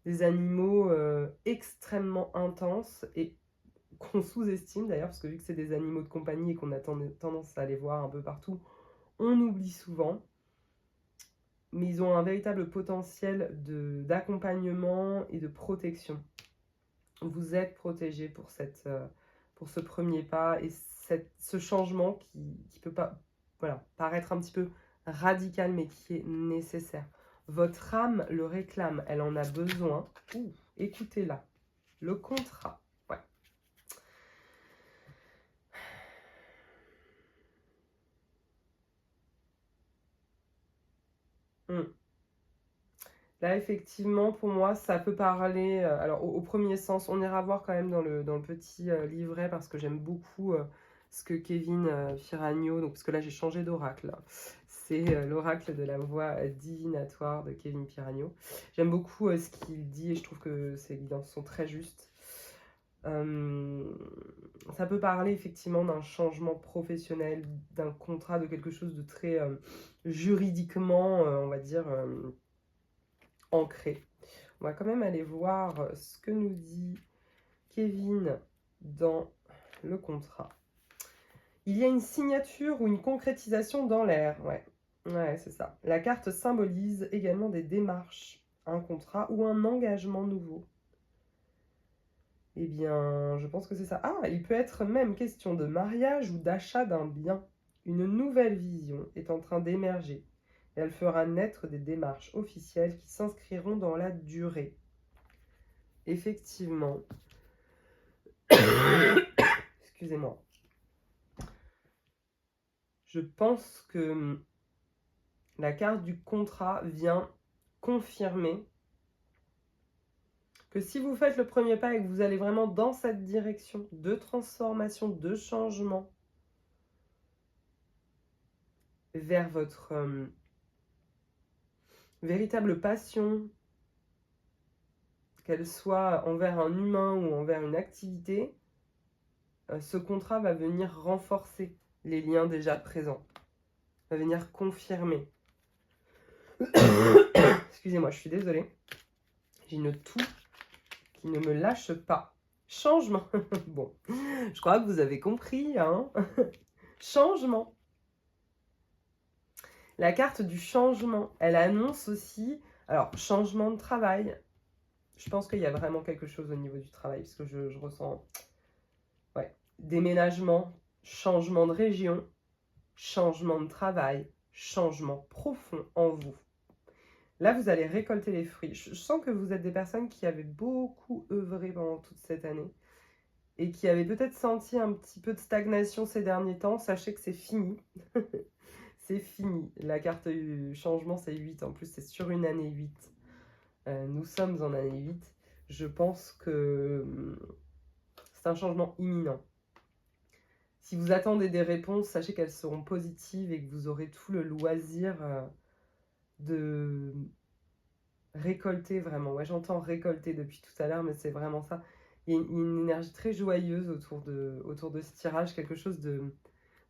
des animaux extrêmement intenses et qu'on sous-estime d'ailleurs, parce que vu que c'est des animaux de compagnie et qu'on a tendance à les voir un peu partout, on oublie souvent. Mais ils ont un véritable potentiel d'accompagnement et de protection. Vous êtes protégé pour ce premier pas et ce changement qui peut pas, voilà, paraître un petit peu radical, mais qui est nécessaire. Votre âme le réclame, elle en a besoin. Écoutez-la. Le contrat. Ouais. Mm. Là, effectivement, pour moi, ça peut parler... alors, au premier sens, on ira voir quand même dans le petit livret, parce que j'aime beaucoup ce que Kevin Piragno... Donc, parce que là, j'ai changé d'oracle. C'est l'oracle de la voix divinatoire de Kevin Piragno. J'aime beaucoup ce qu'il dit, et je trouve que ses guidances sont très justes. Ça peut parler effectivement d'un changement professionnel, d'un contrat, de quelque chose de très juridiquement, on va dire, ancré. On va quand même aller voir ce que nous dit Kevin dans le contrat. Il y a une signature ou une concrétisation dans l'air. Ouais, c'est ça. La carte symbolise également des démarches, un contrat ou un engagement nouveau. Eh bien, je pense que c'est ça. Ah, il peut être même question de mariage ou d'achat d'un bien. Une nouvelle vision est en train d'émerger. Et elle fera naître des démarches officielles qui s'inscriront dans la durée. Effectivement. Excusez-moi. Je pense que la carte du contrat vient confirmer que si vous faites le premier pas et que vous allez vraiment dans cette direction de transformation, de changement vers votre véritable passion, qu'elle soit envers un humain ou envers une activité, ce contrat va venir renforcer les liens déjà présents, va venir confirmer. Excusez-moi, je suis désolée. J'ai une toux qui ne me lâche pas. Changement. Bon, je crois que vous avez compris, hein. Changement. La carte du changement, elle annonce aussi, alors, changement de travail. Je pense qu'il y a vraiment quelque chose au niveau du travail, parce que je ressens, ouais, déménagement, changement de région, changement de travail, changement profond en vous. Là, vous allez récolter les fruits. Je sens que vous êtes des personnes qui avaient beaucoup œuvré pendant toute cette année et qui avaient peut-être senti un petit peu de stagnation ces derniers temps. Sachez que c'est fini. C'est fini. La carte du changement, c'est 8. En plus, c'est sur une année 8. Nous sommes en année 8. Je pense que c'est un changement imminent. Si vous attendez des réponses, sachez qu'elles seront positives et que vous aurez tout le loisir de récolter vraiment. Ouais, j'entends récolter depuis tout à l'heure, mais c'est vraiment ça. Il y a une énergie très joyeuse autour de ce tirage, quelque chose de...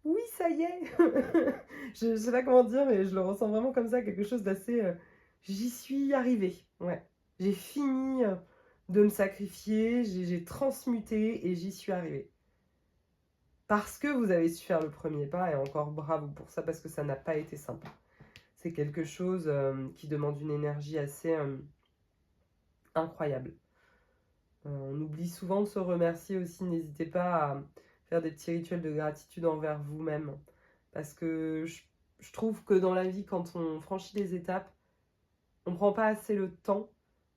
Oui, ça y est. Je ne sais pas comment dire, mais je le ressens vraiment comme ça, quelque chose d'assez... j'y suis arrivée, ouais. J'ai fini de me sacrifier, j'ai transmuté et j'y suis arrivée. Parce que vous avez su faire le premier pas, et encore bravo pour ça, parce que ça n'a pas été simple. C'est quelque chose qui demande une énergie assez incroyable. On oublie souvent de se remercier aussi. N'hésitez pas à faire des petits rituels de gratitude envers vous-même. Parce que je trouve que dans la vie, quand on franchit les étapes, on ne prend pas assez le temps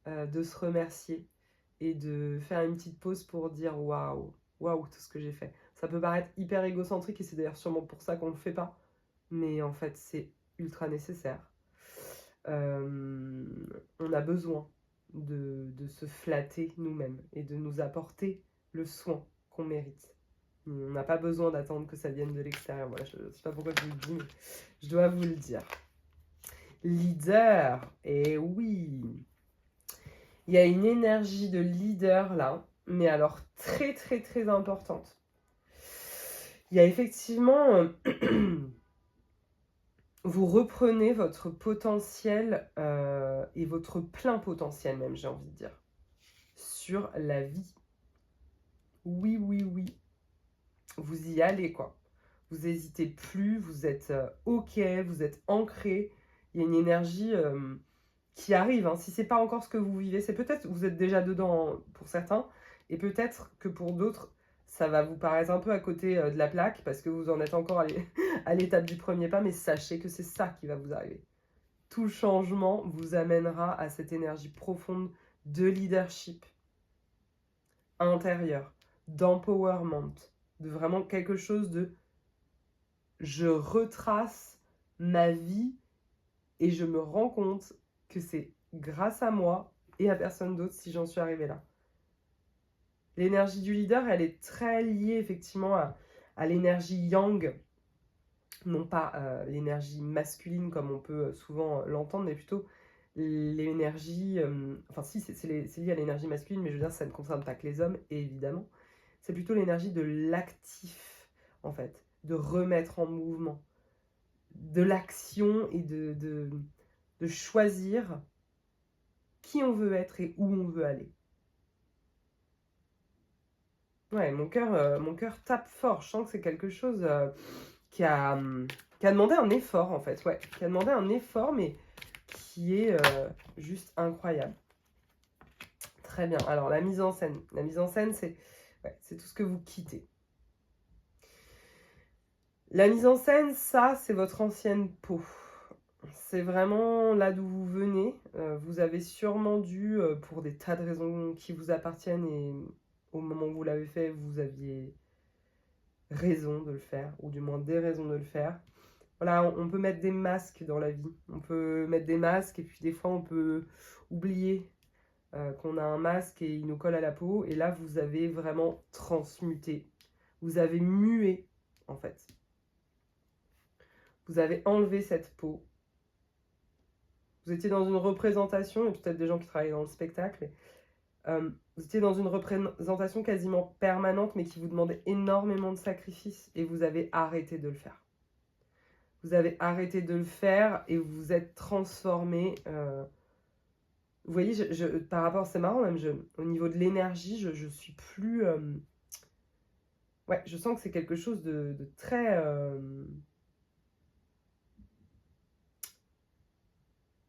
de se remercier et de faire une petite pause pour dire waouh, waouh, tout ce que j'ai fait. Ça peut paraître hyper égocentrique et c'est d'ailleurs sûrement pour ça qu'on ne le fait pas. Mais en fait, c'est ultra nécessaire. On a besoin de se flatter nous-mêmes et de nous apporter le soin qu'on mérite. On n'a pas besoin d'attendre que ça vienne de l'extérieur. Voilà, je ne sais pas pourquoi je vous le dis, mais je dois vous le dire. Leader, et oui, il y a une énergie de leader là, mais alors très très très importante. Il y a effectivement... vous reprenez votre potentiel et votre plein potentiel même, j'ai envie de dire, sur la vie. Oui, oui, oui. Vous y allez, quoi. Vous n'hésitez plus, vous êtes OK, vous êtes ancré. Il y a une énergie qui arrive. Hein. Si ce n'est pas encore ce que vous vivez, c'est peut-être que vous êtes déjà dedans pour certains, et peut-être que pour d'autres, ça va vous paraître un peu à côté de la plaque, parce que vous en êtes encore à l'étape du premier pas, mais sachez que c'est ça qui va vous arriver. Tout changement vous amènera à cette énergie profonde de leadership intérieur, d'empowerment, de vraiment quelque chose de je retrace ma vie Et je me rends compte que c'est grâce à moi et à personne d'autre si j'en suis arrivée là. L'énergie du leader, elle est très liée effectivement à l'énergie yang, non pas l'énergie masculine comme on peut souvent l'entendre, mais plutôt l'énergie... enfin si, c'est lié à l'énergie masculine, mais je veux dire, ça ne concerne pas que les hommes, évidemment. C'est plutôt l'énergie de l'actif, en fait, de remettre en mouvement, de l'action et de choisir qui on veut être et où on veut aller. Ouais, mon cœur tape fort. Je sens que c'est quelque chose qui a demandé un effort, en fait. Ouais, qui a demandé un effort, mais qui est juste incroyable. Très bien. Alors, la mise en scène. La mise en scène, c'est tout ce que vous quittez. La mise en scène, ça, c'est votre ancienne peau. C'est vraiment là d'où vous venez. Vous avez sûrement dû, pour des tas de raisons qui vous appartiennent, et au moment où vous l'avez fait, vous aviez raison de le faire, ou du moins des raisons de le faire. Voilà, on peut mettre des masques dans la vie. On peut mettre des masques, et puis des fois, on peut oublier qu'on a un masque et il nous colle à la peau. Et là, vous avez vraiment transmuté. Vous avez mué, en fait. Vous avez enlevé cette peau. Vous étiez dans une représentation, et peut-être des gens qui travaillent dans le spectacle. Vous étiez dans une représentation quasiment permanente, mais qui vous demandait énormément de sacrifices, et vous avez arrêté de le faire. Vous avez arrêté de le faire et vous vous êtes transformé. Vous voyez, par rapport, c'est marrant même, au niveau de l'énergie, je suis plus... ouais, je sens que c'est quelque chose de très...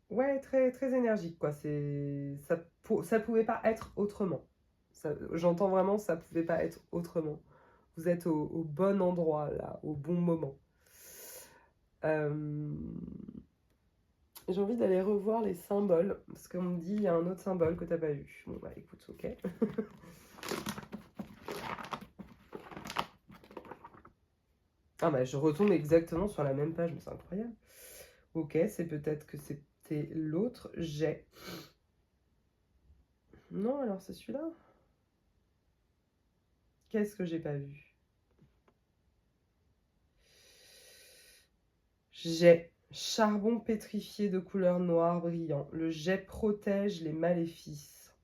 ouais, très, très énergique, quoi. Ça pouvait pas être autrement. J'entends vraiment, ça pouvait pas être autrement. Vous êtes au bon endroit, là, au bon moment. J'ai envie d'aller revoir les symboles, parce qu'on me dit il y a un autre symbole que t'as pas vu. Bon bah écoute, ok. Ah bah je retombe exactement sur la même page, mais c'est incroyable. Ok, c'est peut-être que c'était l'autre jet. Non, alors c'est celui-là. Qu'est-ce que j'ai pas vu? Jet. Charbon pétrifié de couleur noire brillant. Le jet protège les maléfices.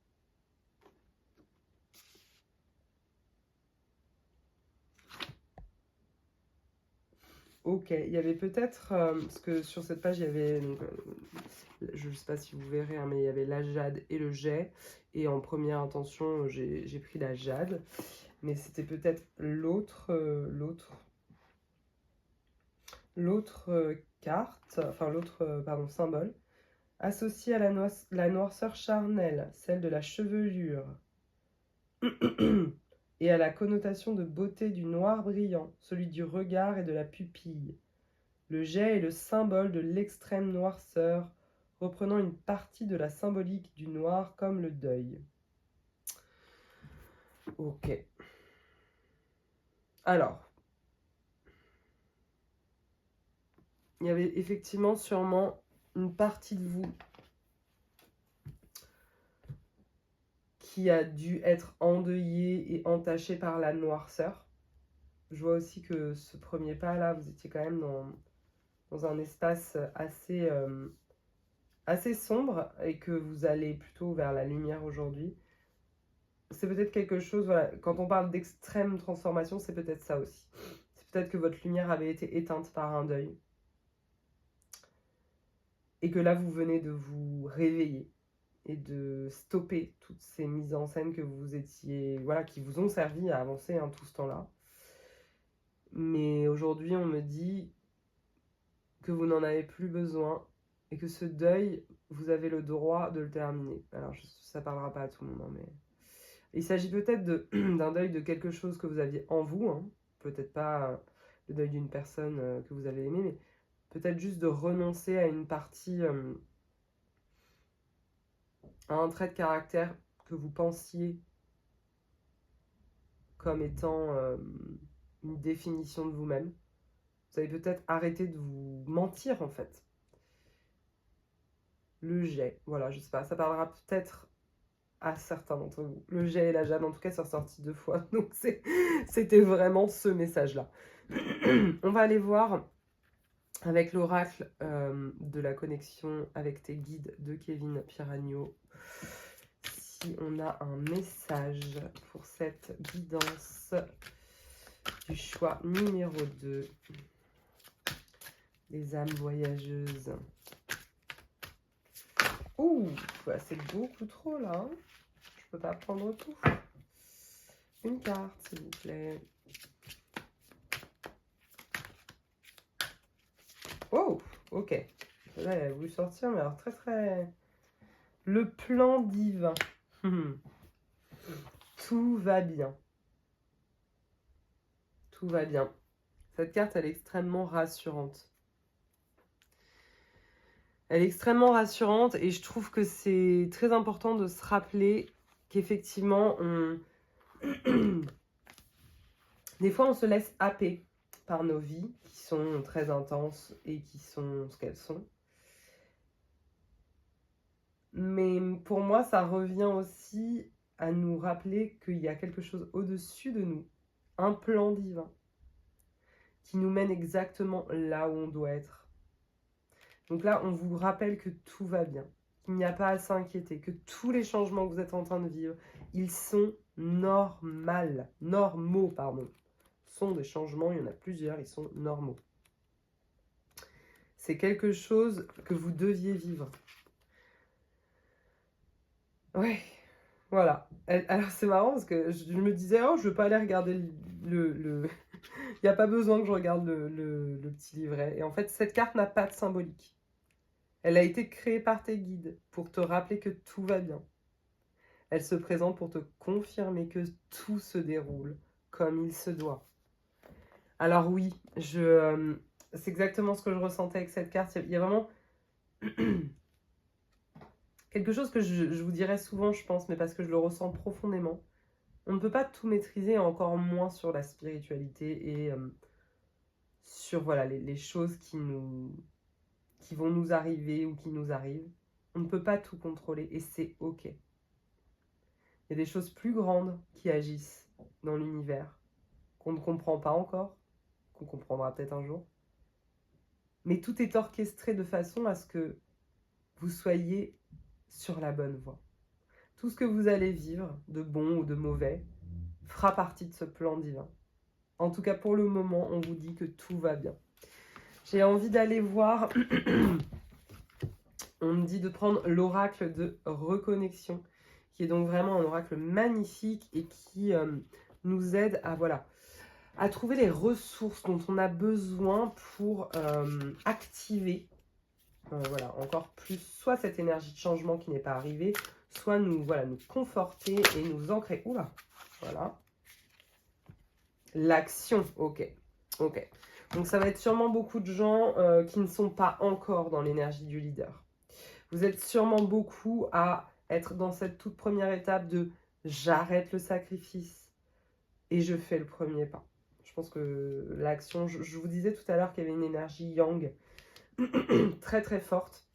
Ok, il y avait peut-être, parce que sur cette page, il y avait, donc, je ne sais pas si vous verrez, hein, mais il y avait la jade et le jet. Et en première intention, j'ai pris la jade. Mais c'était peut-être l'autre carte, enfin l'autre, pardon, symbole, associé à la noirceur charnelle, celle de la chevelure, et à la connotation de beauté du noir brillant, celui du regard et de la pupille. Le jet est le symbole de l'extrême noirceur, reprenant une partie de la symbolique du noir comme le deuil. Ok. Alors, il y avait effectivement sûrement une partie de vous qui a dû être endeuillée et entachée par la noirceur. Je vois aussi que ce premier pas là, vous étiez quand même dans un espace assez sombre, et que vous allez plutôt vers la lumière aujourd'hui. C'est peut-être quelque chose, voilà, quand on parle d'extrême transformation, c'est peut-être ça aussi. C'est peut-être que votre lumière avait été éteinte par un deuil. Et que là, vous venez de vous réveiller et de stopper toutes ces mises en scène que vous étiez, voilà, qui vous ont servi à avancer tout ce temps-là. Mais aujourd'hui, on me dit que vous n'en avez plus besoin et que ce deuil, vous avez le droit de le terminer. Alors, ça parlera pas à tout le monde, hein, mais... Il s'agit peut-être d'un deuil de quelque chose que vous aviez en vous, hein. Peut-être pas le deuil d'une personne que vous avez aimée, mais peut-être juste de renoncer à une partie, à un trait de caractère que vous pensiez comme étant une définition de vous-même. Vous avez peut-être arrêté de vous mentir, en fait. le jet. Voilà, je sais pas, ça parlera peut-être à certains d'entre vous. Le jet et la Jade, en tout cas, c'est ressorti 2 fois. Donc, c'était vraiment ce message-là. On va aller voir avec l'oracle de la connexion avec tes guides de Kevin Piragno si on a un message pour cette guidance du choix numéro 2 des âmes voyageuses. Ouh, c'est beaucoup trop là. Hein, je peux pas prendre tout. Une carte, s'il vous plaît. Oh, ok. Là, elle a voulu sortir, mais alors très très... Le plan divin. Tout va bien. Tout va bien. Cette carte, elle est extrêmement rassurante. Elle est extrêmement rassurante et je trouve que c'est très important de se rappeler qu'effectivement, des fois, on se laisse happer par nos vies qui sont très intenses et qui sont ce qu'elles sont. Mais pour moi, ça revient aussi à nous rappeler qu'il y a quelque chose au-dessus de nous, un plan divin, qui nous mène exactement là où on doit être. Donc là, on vous rappelle que tout va bien, qu'il n'y a pas à s'inquiéter, que tous les changements que vous êtes en train de vivre, ils sont normaux, pardon. Ce sont des changements, il y en a plusieurs, ils sont normaux. C'est quelque chose que vous deviez vivre. Ouais, voilà. Alors c'est marrant parce que je me disais, oh, je veux pas aller regarder le... Il n'y a pas besoin que je regarde le petit livret. Et en fait, cette carte n'a pas de symbolique. Elle a été créée par tes guides pour te rappeler que tout va bien. Elle se présente pour te confirmer que tout se déroule comme il se doit. Alors oui, c'est exactement ce que je ressentais avec cette carte. Il y a vraiment quelque chose que je vous dirais souvent, je pense, mais parce que je le ressens profondément. On ne peut pas tout maîtriser, encore moins sur la spiritualité et sur voilà, les choses qui vont nous arriver ou qui nous arrivent. On ne peut pas tout contrôler et c'est ok. Il y a des choses plus grandes qui agissent dans l'univers, qu'on ne comprend pas encore, qu'on comprendra peut-être un jour. Mais tout est orchestré de façon à ce que vous soyez sur la bonne voie. Tout ce que vous allez vivre, de bon ou de mauvais, fera partie de ce plan divin. En tout cas, pour le moment, on vous dit que tout va bien. J'ai envie d'aller voir... On me dit de prendre l'oracle de reconnexion, qui est donc vraiment un oracle magnifique et qui nous aide à, voilà, à trouver les ressources dont on a besoin pour activer voilà, encore plus soit cette énergie de changement qui n'est pas arrivée, soit nous, voilà, nous conforter et nous ancrer. Oula, voilà. L'action, ok. Ok. Donc ça va être sûrement beaucoup de gens qui ne sont pas encore dans l'énergie du leader. Vous êtes sûrement beaucoup à être dans cette toute première étape de j'arrête le sacrifice et je fais le premier pas. Je pense que l'action, je vous disais tout à l'heure qu'il y avait une énergie yang très très forte.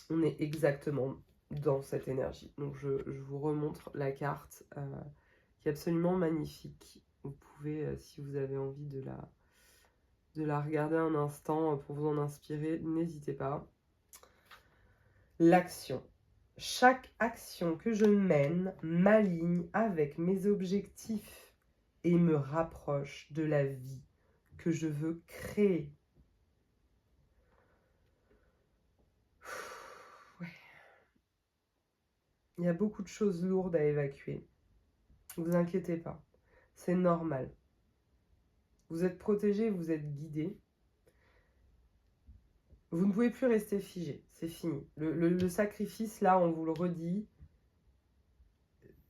On est exactement dans cette énergie. Donc je vous remontre la carte qui est absolument magnifique. Vous pouvez, si vous avez envie de la regarder un instant pour vous en inspirer, n'hésitez pas. L'action. Chaque action que je mène m'aligne avec mes objectifs et me rapproche de la vie que je veux créer. Ouais. Il y a beaucoup de choses lourdes à évacuer. Ne vous inquiétez pas, c'est normal. Vous êtes protégé, vous êtes guidé. Vous ne pouvez plus rester figé, c'est fini. Le sacrifice, là, on vous le redit,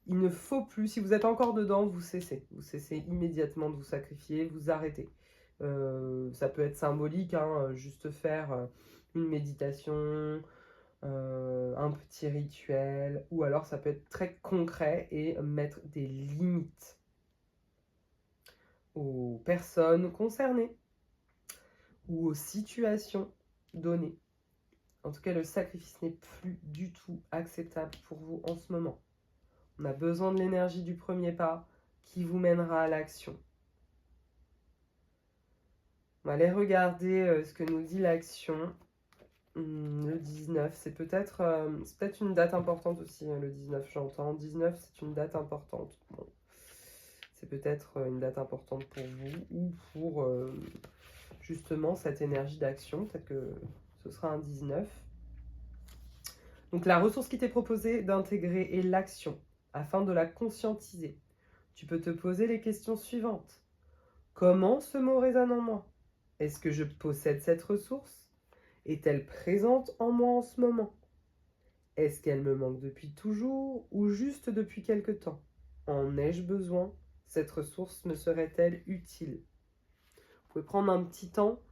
il ne faut plus, si vous êtes encore dedans, vous cessez. Vous cessez immédiatement de vous sacrifier, vous arrêtez. Ça peut être symbolique, hein, juste faire une méditation, un petit rituel, ou alors ça peut être très concret et mettre des limites aux personnes concernées ou aux situations données. En tout cas, le sacrifice n'est plus du tout acceptable pour vous en ce moment. On a besoin de l'énergie du premier pas qui vous mènera à l'action. On va aller regarder ce que nous dit l'action. Le 19, c'est peut-être une date importante aussi, le 19, j'entends. 19, c'est une date importante. Bon. C'est peut-être une date importante pour vous ou pour justement cette énergie d'action. Peut-être que ce sera un 19. Donc la ressource qui t'est proposée d'intégrer est l'action, afin de la conscientiser. Tu peux te poser les questions suivantes. Comment ce mot résonne en moi? Est-ce que je possède cette ressource? Est-elle présente en moi en ce moment? Est-ce qu'elle me manque depuis toujours ou juste depuis quelque temps? En ai-je besoin? Cette ressource me serait-elle utile? Vous pouvez prendre un petit temps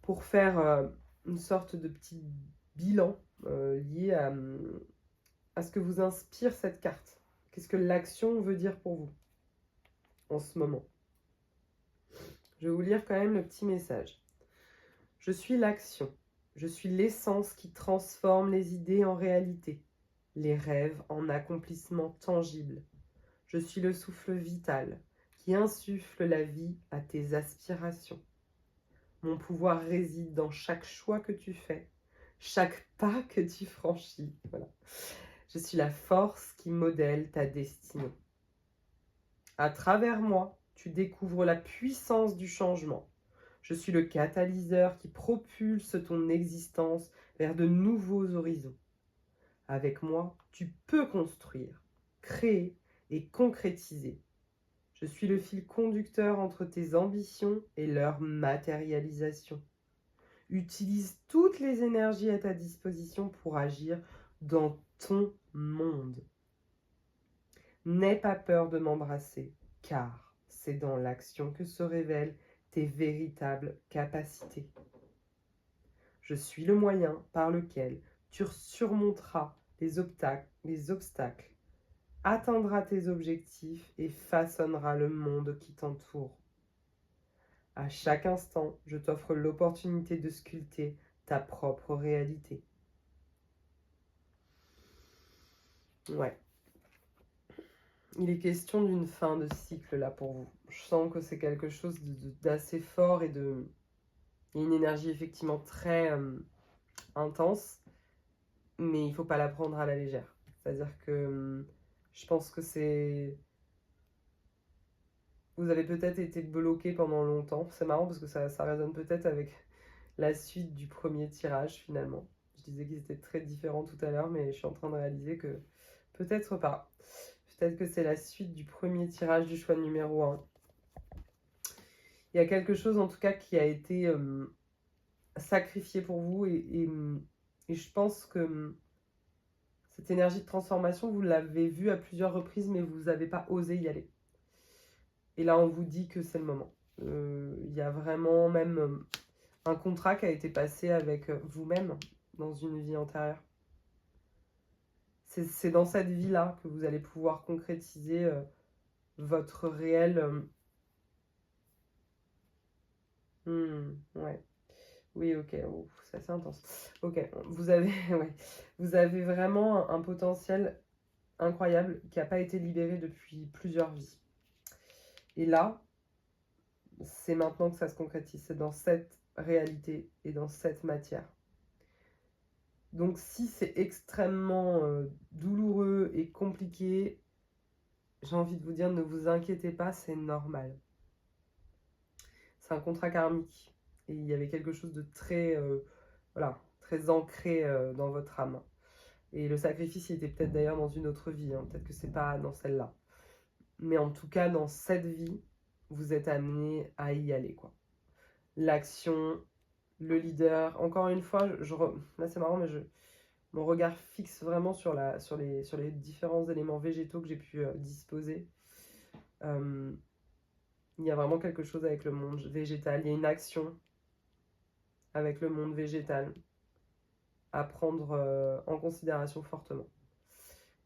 pour faire une sorte de petit bilan lié à ce que vous inspire cette carte. Qu'est-ce que l'action veut dire pour vous en ce moment? Je vais vous lire quand même le petit message. Je suis l'action. Je suis l'essence qui transforme les idées en réalité, les rêves en accomplissements tangibles. Je suis le souffle vital qui insuffle la vie à tes aspirations. Mon pouvoir réside dans chaque choix que tu fais, chaque pas que tu franchis. Voilà. Je suis la force qui modèle ta destinée. À travers moi, tu découvres la puissance du changement. Je suis le catalyseur qui propulse ton existence vers de nouveaux horizons. Avec moi, tu peux construire, créer et concrétiser. Je suis le fil conducteur entre tes ambitions et leur matérialisation. Utilise toutes les énergies à ta disposition pour agir dans ton monde. N'aie pas peur de m'embrasser, car c'est dans l'action que se révèlent tes véritables capacités. Je suis le moyen par lequel tu surmonteras les obstacles, atteindras tes objectifs et façonneras le monde qui t'entoure. À chaque instant, je t'offre l'opportunité de sculpter ta propre réalité. Ouais. Il est question d'une fin de cycle là pour vous. Je sens que c'est quelque chose d'assez fort et de... Il y a une énergie effectivement très intense, mais il ne faut pas la prendre à la légère. C'est-à-dire que je pense que c'est... Vous avez peut-être été bloqué pendant longtemps. C'est marrant parce que ça résonne peut-être avec la suite du premier tirage finalement. Je disais qu'ils étaient très différents tout à l'heure, mais je suis en train de réaliser que peut-être pas. Peut-être que c'est la suite du premier tirage du choix numéro 1. Il y a quelque chose en tout cas qui a été sacrifié pour vous et je pense que cette énergie de transformation, vous l'avez vue à plusieurs reprises, mais vous n'avez pas osé y aller. Et là, on vous dit que c'est le moment. Il y a vraiment même un contrat qui a été passé avec vous-même dans une vie antérieure. C'est dans cette vie-là que vous allez pouvoir concrétiser votre réel... ouais. Oui, ok, c'est assez intense. Ok, ouais, vous avez vraiment un potentiel incroyable qui n'a pas été libéré depuis plusieurs vies. Et là, c'est maintenant que ça se concrétise. C'est dans cette réalité et dans cette matière. Donc si c'est extrêmement douloureux et compliqué, j'ai envie de vous dire, ne vous inquiétez pas, c'est normal. C'est un contrat karmique. Et il y avait quelque chose de très, très ancré dans votre âme. Et le sacrifice, il était peut-être d'ailleurs dans une autre vie. Hein. Peut-être que c'est pas dans celle-là. Mais en tout cas, dans cette vie, vous êtes amené à y aller, quoi. L'action, le leader. Encore une fois, là c'est marrant, mais mon regard fixe vraiment sur les différents éléments végétaux que j'ai pu disposer. Il y a vraiment quelque chose avec le monde végétal. Il y a une action avec le monde végétal à prendre en considération fortement.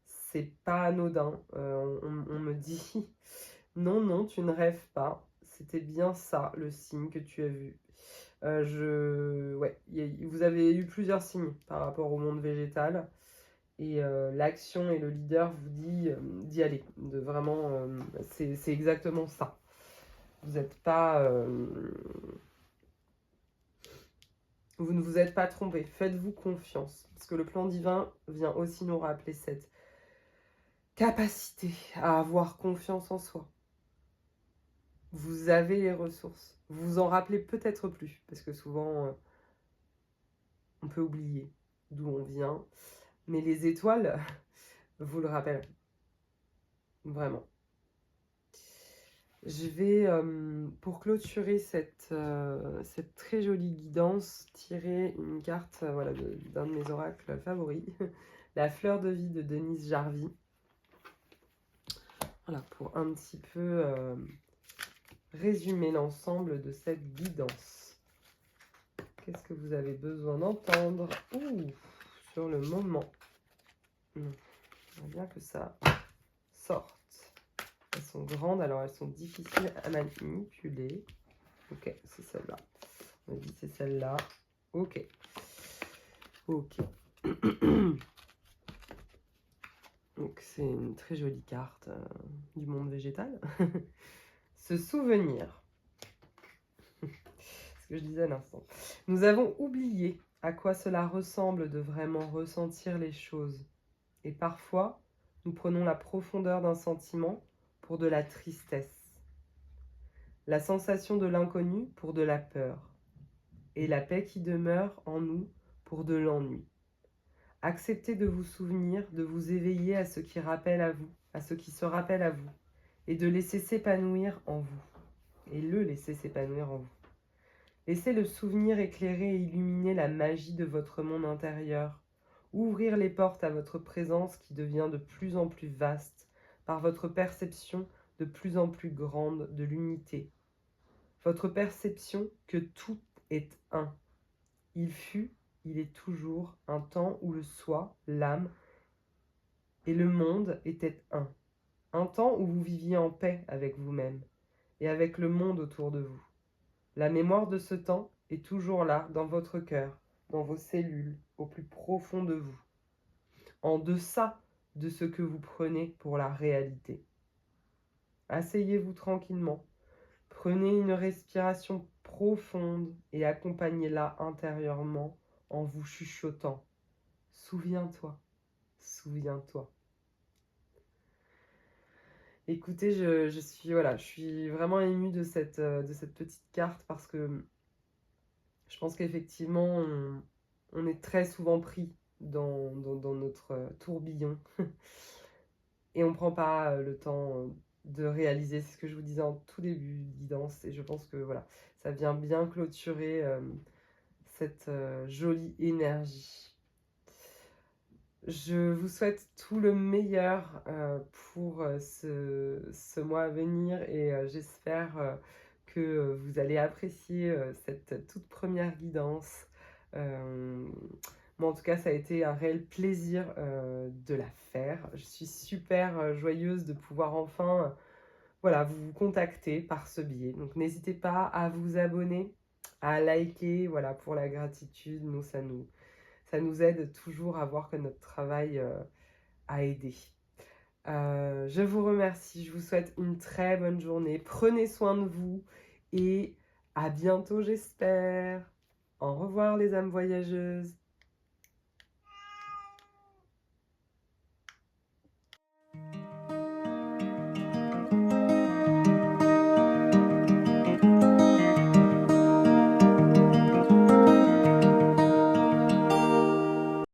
C'est pas anodin. On me dit non, tu ne rêves pas. C'était bien ça le signe que tu as vu. Ouais, vous avez eu plusieurs signes par rapport au monde végétal. Et l'action et le leader vous dit d'y aller. De vraiment, c'est exactement ça. Vous n'êtes pas... vous ne vous êtes pas trompé. Faites-vous confiance. Parce que le plan divin vient aussi nous rappeler cette capacité à avoir confiance en soi. Vous avez les ressources. Vous vous en rappelez peut-être plus. Parce que souvent, on peut oublier d'où on vient. Mais les étoiles vous le rappellent. Vraiment. Je vais, pour clôturer cette très jolie guidance, tirer une carte voilà, d'un de mes oracles favoris. La fleur de vie de Denise Jarvie. Voilà, pour un petit peu résumer l'ensemble de cette guidance. Qu'est-ce que vous avez besoin d'entendre sur le moment? J'aimerais bien que ça sorte. Elles sont grandes, alors elles sont difficiles à manipuler. Ok, c'est celle-là. On dit c'est celle-là. Ok. Ok. Donc c'est une très jolie carte du monde végétal. Se souvenir. Ce que je disais à l'instant. Nous avons oublié à quoi cela ressemble de vraiment ressentir les choses. Et parfois, nous prenons la profondeur d'un sentiment pour de la tristesse. La sensation de l'inconnu pour de la peur. Et la paix qui demeure en nous pour de l'ennui. Acceptez de vous souvenir, de vous éveiller à ce qui rappelle à vous, à ce qui se rappelle à vous, et de laisser s'épanouir en vous. Et le laisser s'épanouir en vous. Laissez le souvenir éclairer et illuminer la magie de votre monde intérieur. Ouvrir les portes à votre présence qui devient de plus en plus vaste par votre perception de plus en plus grande de l'unité. Votre perception que tout est un. Il fut, il est toujours un temps où le soi, l'âme et le monde étaient un. Un temps où vous viviez en paix avec vous-même et avec le monde autour de vous. La mémoire de ce temps est toujours là, dans votre cœur, dans vos cellules, au plus profond de vous, en deçà de ce que vous prenez pour la réalité. Asseyez-vous tranquillement, prenez une respiration profonde et accompagnez-la intérieurement en vous chuchotant. Souviens-toi, souviens-toi. Écoutez, je suis vraiment émue de cette petite carte parce que je pense qu'effectivement, on est très souvent pris dans notre tourbillon et on ne prend pas le temps de réaliser. C'est ce que je vous disais en tout début de guidance et je pense que voilà, ça vient bien clôturer cette jolie énergie. Je vous souhaite tout le meilleur pour ce mois à venir et j'espère que vous allez apprécier cette toute première guidance. Moi, en tout cas, ça a été un réel plaisir de la faire. Je suis super joyeuse de pouvoir enfin voilà, vous contacter par ce biais. Donc, n'hésitez pas à vous abonner, à liker, voilà, pour la gratitude. Nous, ça nous aide toujours à voir que notre travail a aidé. Je vous remercie, je vous souhaite une très bonne journée. Prenez soin de vous et à bientôt, j'espère. Au revoir les âmes voyageuses.